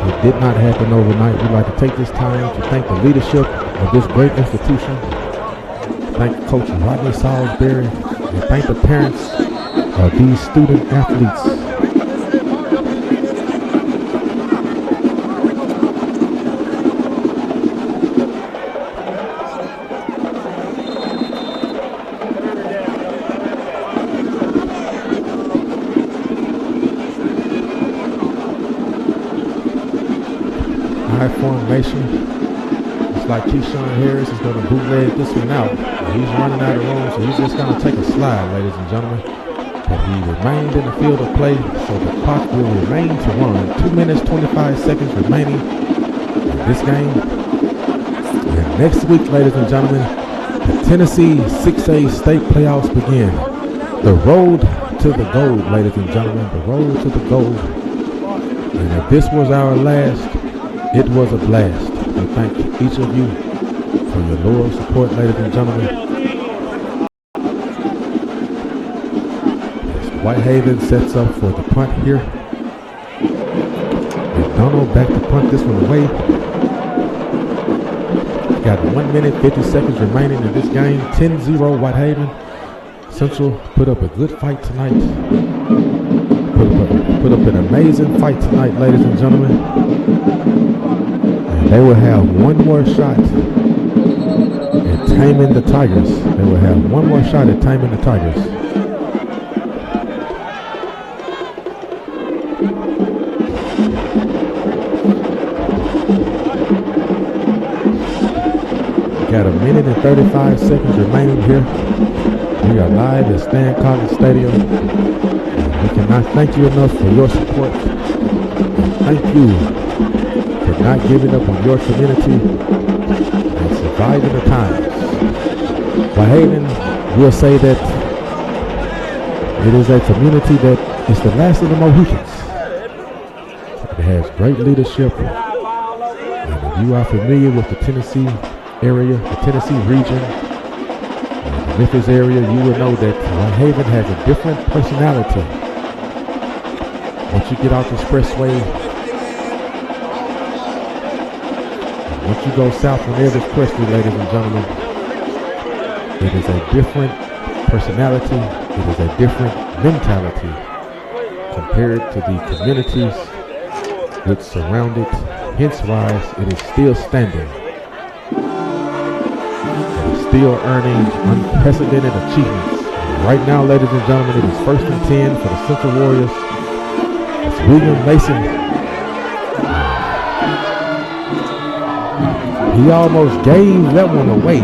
It did not happen overnight. We'd like to take this time to thank the leadership of this great institution. Thank Coach Rodney Salisbury, and thank the parents of these student athletes. High formation. Like Keyshawn Harris is going to bootleg this one out. He's running out of room, so he's just going to take a slide, ladies and gentlemen. But he remained in the field of play, so the clock will remain to run. 2 minutes, 25 seconds remaining in this game. And next week, ladies and gentlemen, the Tennessee 6A state playoffs begin. The road to the gold, ladies and gentlemen, the road to the gold. And if this was our last, it was a blast. We thank each of you for your loyal support, ladies and gentlemen. As Whitehaven sets up for the punt here. McDonald back to punt this one away. Got 1 minute, 50 seconds remaining in this game. 10-0 Whitehaven. Central put up a good fight tonight. Put up an amazing fight tonight, ladies and gentlemen. They will have one more shot at taming the Tigers. They will have one more shot at taming the Tigers. Got 1 minute and 35 seconds remaining here. We are live at Stan Collins Stadium. We cannot thank you enough for your support. Thank you for not giving up on your community and surviving the times. Whitehaven will say that it is a community that is the last of the Mohicans. It has great leadership. And if you are familiar with the Tennessee area, the Tennessee region, the Memphis area, you will know that Whitehaven has a different personality. Once you get off the expressway, Once you go south from Elvis Presley, ladies and gentlemen, it is a different personality. It is a different mentality compared to the communities which surround it. Hence why it is still standing. It is still earning unprecedented achievements. Right now, ladies and gentlemen, it is 1st and 10 for the Central Warriors. It's William Mason. He almost gave that one away.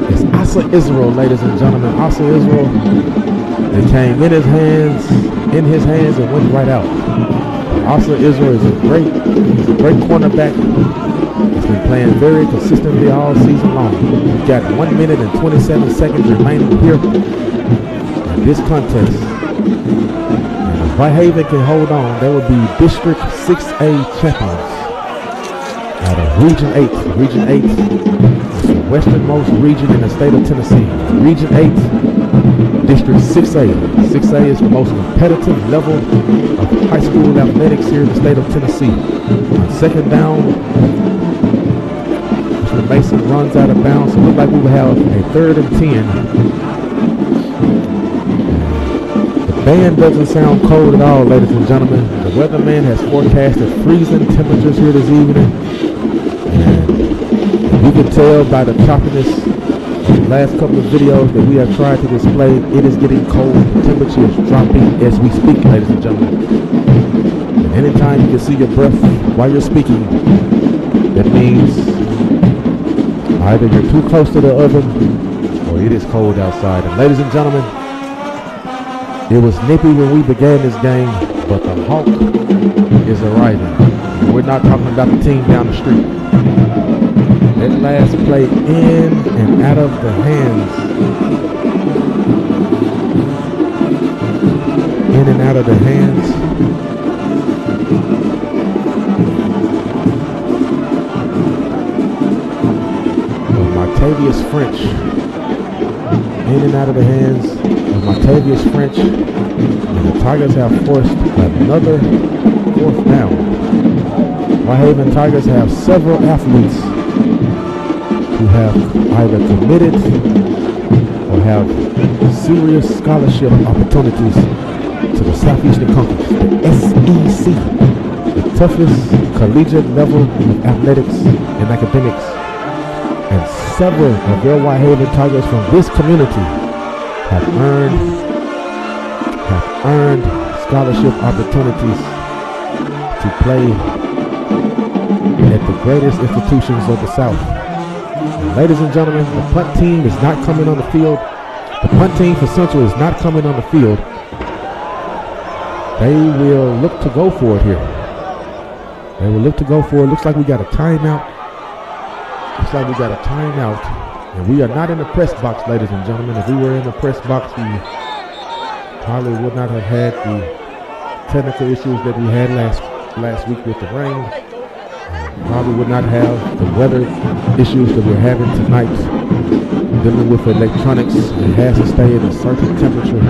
It's Asa Israel, ladies and gentlemen. Asa Israel. It came in his hands, and went right out. Asa Israel is a great cornerback. He's been playing very consistently all season long. He's got 1 minute and 27 seconds remaining here in this contest. And if Whitehaven can hold on, they will be District 6A champions out of Region 8. Region 8 is the westernmost region in the state of Tennessee. Region 8, District 6A. 6A is the most competitive level of high school athletics here in the state of Tennessee. On 2nd down, Mr. Mason runs out of bounds. So it looks like we will have a 3rd and 10. The band doesn't sound cold at all, ladies and gentlemen. The weatherman has forecasted freezing temperatures here this evening. And you can tell by the choppiness of the last couple of videos that we have tried to display, it is getting cold. The temperature is dropping as we speak, ladies and gentlemen. And anytime you can see your breath while you're speaking, that means either you're too close to the oven or it is cold outside. And ladies and gentlemen, it was nippy when we began this game, but the Hawk is arriving. We're not talking about the team down the street. That last play in and out of the hands. In and out of the hands. Of Martavius French. In and out of the hands of Martavius French. And the Tigers have forced another 4th down. Whitehaven Tigers have several athletes who have either committed or have serious scholarship opportunities to the Southeastern Conference, the SEC, the toughest collegiate level of athletics and academics. And several of their Whitehaven Tigers from this community have earned scholarship opportunities to play at the greatest institutions of the South. And ladies and gentlemen, the punt team is not coming on the field. The punt team for Central is not coming on the field. They will look to go for it here. They will look to go for it. Looks like we got a timeout. And we are not in the press box, ladies and gentlemen. If we were in the press box, we probably would not have had the technical issues that we had last week with the rain. Probably would not have the weather issues that we're having tonight. Dealing with electronics, it has to stay at a certain temperature.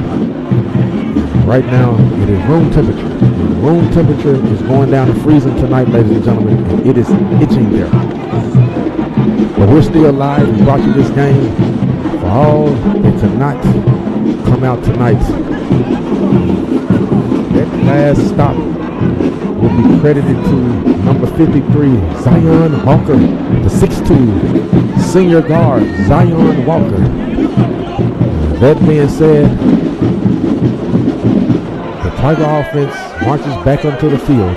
Right now, it is room temperature. The room temperature is going down to freezing tonight, ladies and gentlemen, and it is itching there. But we're still alive. We brought you this game for all that could not come out tonight. That last stop will be credited to number 53, Zion Walker, the 6'2", senior guard, Zion Walker. That being said, the Tiger offense marches back onto the field.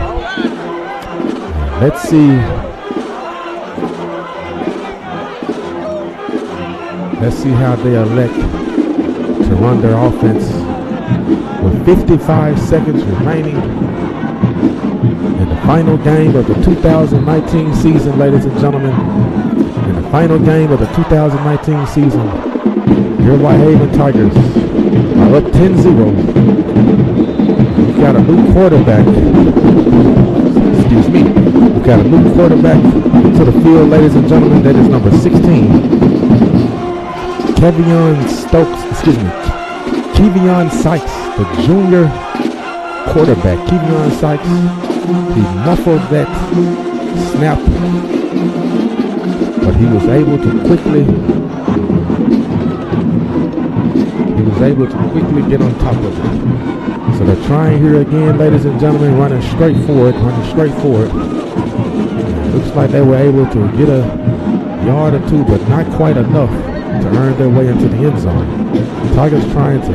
Let's see how they elect to run their offense with 55 seconds remaining in the final game of the 2019 season, ladies and gentlemen. In the final game of the 2019 season, your Whitehaven Tigers are up 10-0. We've got a new quarterback. Excuse me. We've got a new quarterback to the field, ladies and gentlemen. That is number 16. Kevion Sykes, the junior quarterback. Kevion Sykes He muffled that snap, but he was able to quickly get on top of it. So they're trying here again, ladies and gentlemen, running straight forward. Looks like they were able to get a yard or two, but not quite enough to earn their way into the end zone. Tigers trying to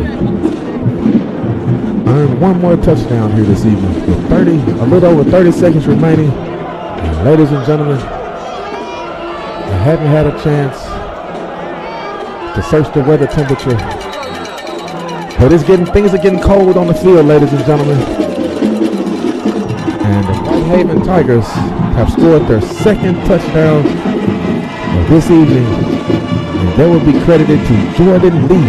earn one more touchdown here this evening with a little over 30 seconds remaining. And ladies and gentlemen, I haven't had a chance to search the weather temperature, but things are getting cold on the field, ladies and gentlemen. And the Whitehaven Tigers have scored their second touchdown of this evening, and that will be credited to Jordan Lee,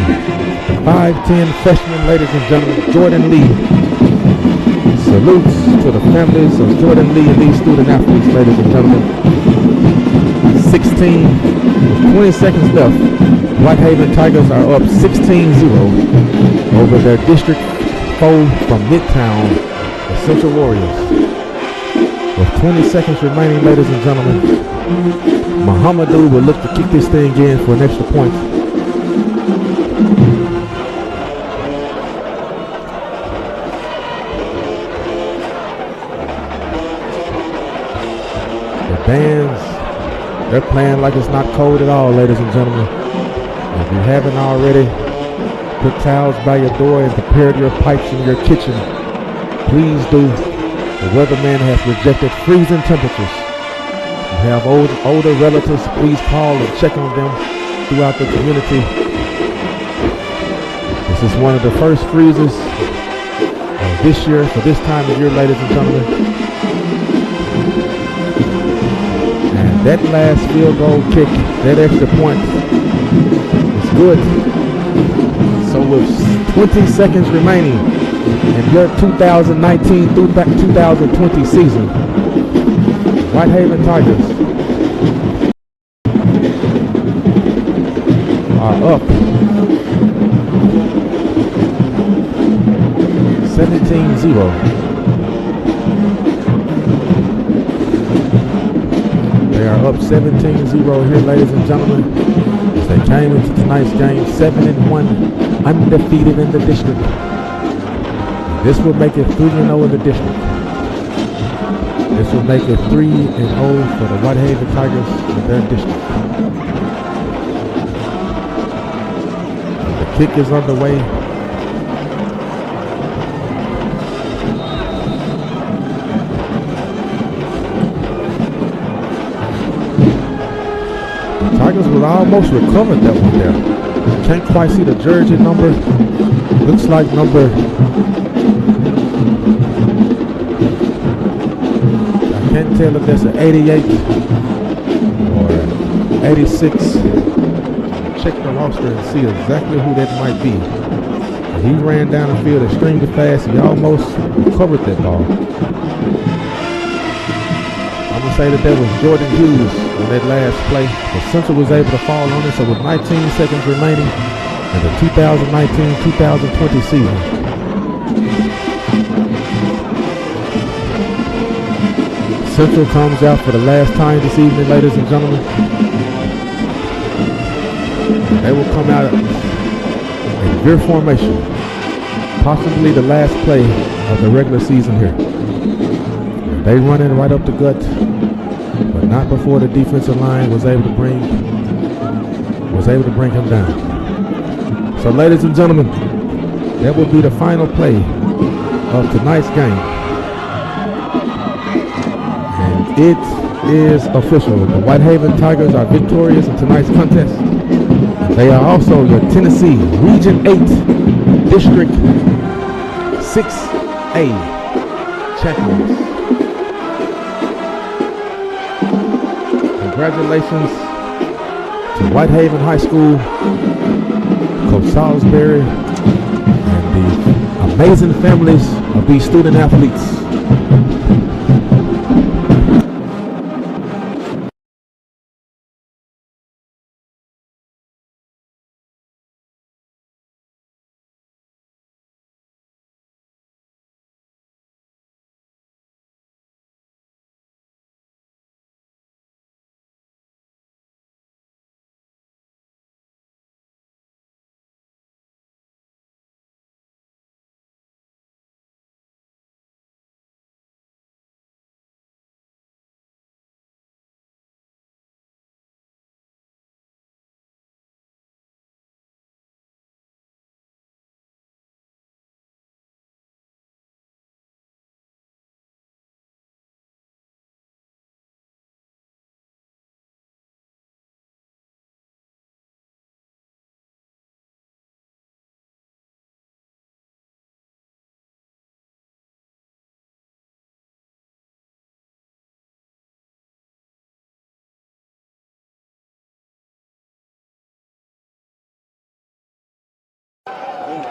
the 5'10" freshman, ladies and gentlemen. Jordan Lee. Salutes to the families of Jordan Lee and these student athletes, ladies and gentlemen. 16 with 20 seconds left. Whitehaven Tigers are up 16-0 over their district foe from Midtown, the Central Warriors. With 20 seconds remaining, ladies and gentlemen, Muhammadu will look to kick this thing in for an extra point. The bands, they're playing like it's not cold at all, ladies and gentlemen. If you haven't already, put towels by your door and prepared your pipes in your kitchen. Please do. The weatherman has projected freezing temperatures. If you have older relatives, please call and check on them throughout the community. This is one of the first freezes this year, for this time of year, ladies and gentlemen. And that last field goal kick, that extra point, is good. So with 20 seconds remaining in your 2019 through 2020 season, Whitehaven Tigers are up 17-0. They are up 17-0 here, ladies and gentlemen, as they came into tonight's game 7-1, undefeated in the district. This will make it 3-0 in the district. This will make it 3-0 for the Whitehaven Tigers in their district. The kick is underway. The Tigers will almost recover that one there. Can't quite see the jersey number. Looks like number, I can't tell if that's an 88 or 86. Check the roster and see exactly who that might be. He ran down the field extremely fast. He almost recovered that ball. I'm going to say that was Jordan Hughes on that last play. But Central was able to fall on it. So with 19 seconds remaining in the 2019-2020 season, Central comes out for the last time this evening, ladies and gentlemen. They will come out in veer formation, possibly the last play of the regular season here. They run it right up the gut, but not before the defensive line was able to bring him down. So, ladies and gentlemen, that will be the final play of tonight's game. And it is official. The Whitehaven Tigers are victorious in tonight's contest. They are also your Tennessee Region 8 District 6A champions. Congratulations to Whitehaven High School, Coach Salisbury, and the amazing families of these student athletes.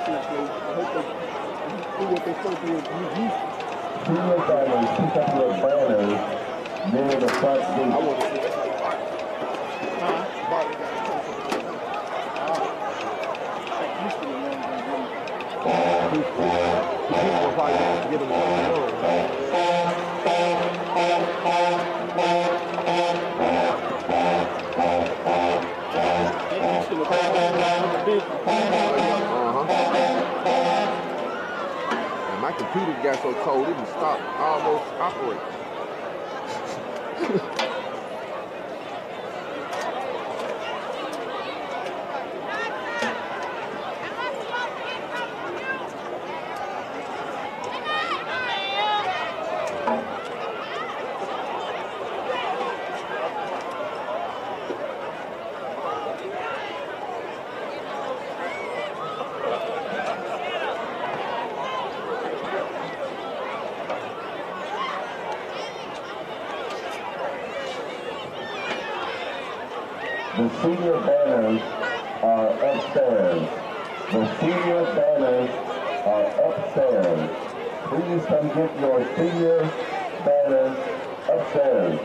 shit, so I hope they do what they're supposed to do. Senior banners, pick up your banners near the front seat. I want to see it. People will probably get them on the road. And my computer got so cold it didn't stop almost operating. The senior banners are upstairs. The senior banners are upstairs. Please come get your senior banners upstairs.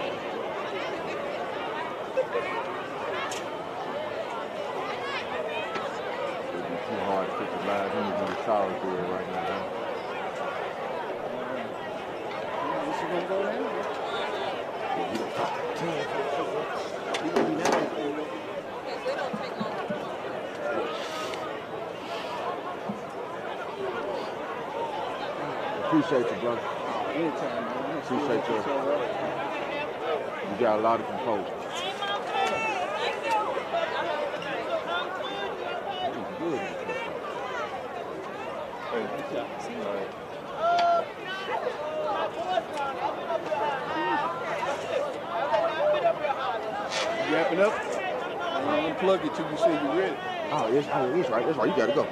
It'd be too hard to put the live image in the shower there right now. Appreciate you, brother. Anytime, man. Appreciate you. You got a lot of composure. Good. You wrapping up? I'm gonna unplug it till you say you're ready. Oh, it's right. That's right. You gotta go.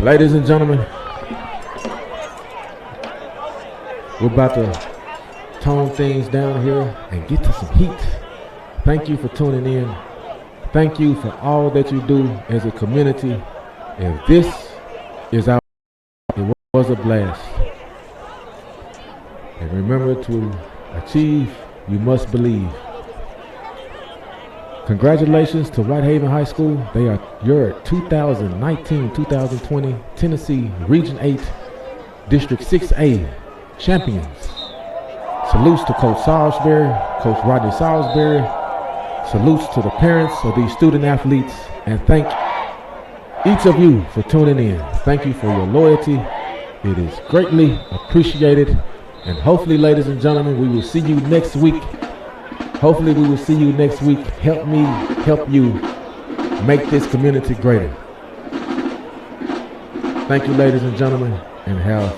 Ladies and gentlemen, we're about to tone things down here and get to some heat. Thank you for tuning in. Thank you for all that you do as a community. And this is our, it was a blast. And remember, to achieve, you must believe. Congratulations to Whitehaven High School. They are your 2019-2020 Tennessee Region 8 District 6A champions. Salutes to Coach Salisbury, Coach Rodney Salisbury. Salutes to the parents of these student athletes, and thank each of you for tuning in. Thank you for your loyalty. It is greatly appreciated. And hopefully, ladies and gentlemen, we will see you next week. Hopefully we will see you next week. Help me help you make this community greater. Thank you, ladies and gentlemen, and have a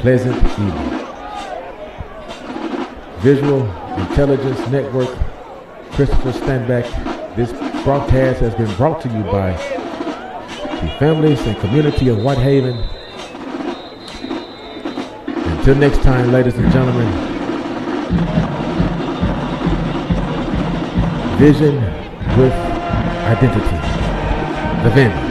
pleasant evening. Visual Intelligence Network, Christopher Standback. This broadcast has been brought to you by the families and community of Whitehaven. Until next time, ladies and gentlemen, vision with identity. The Vin.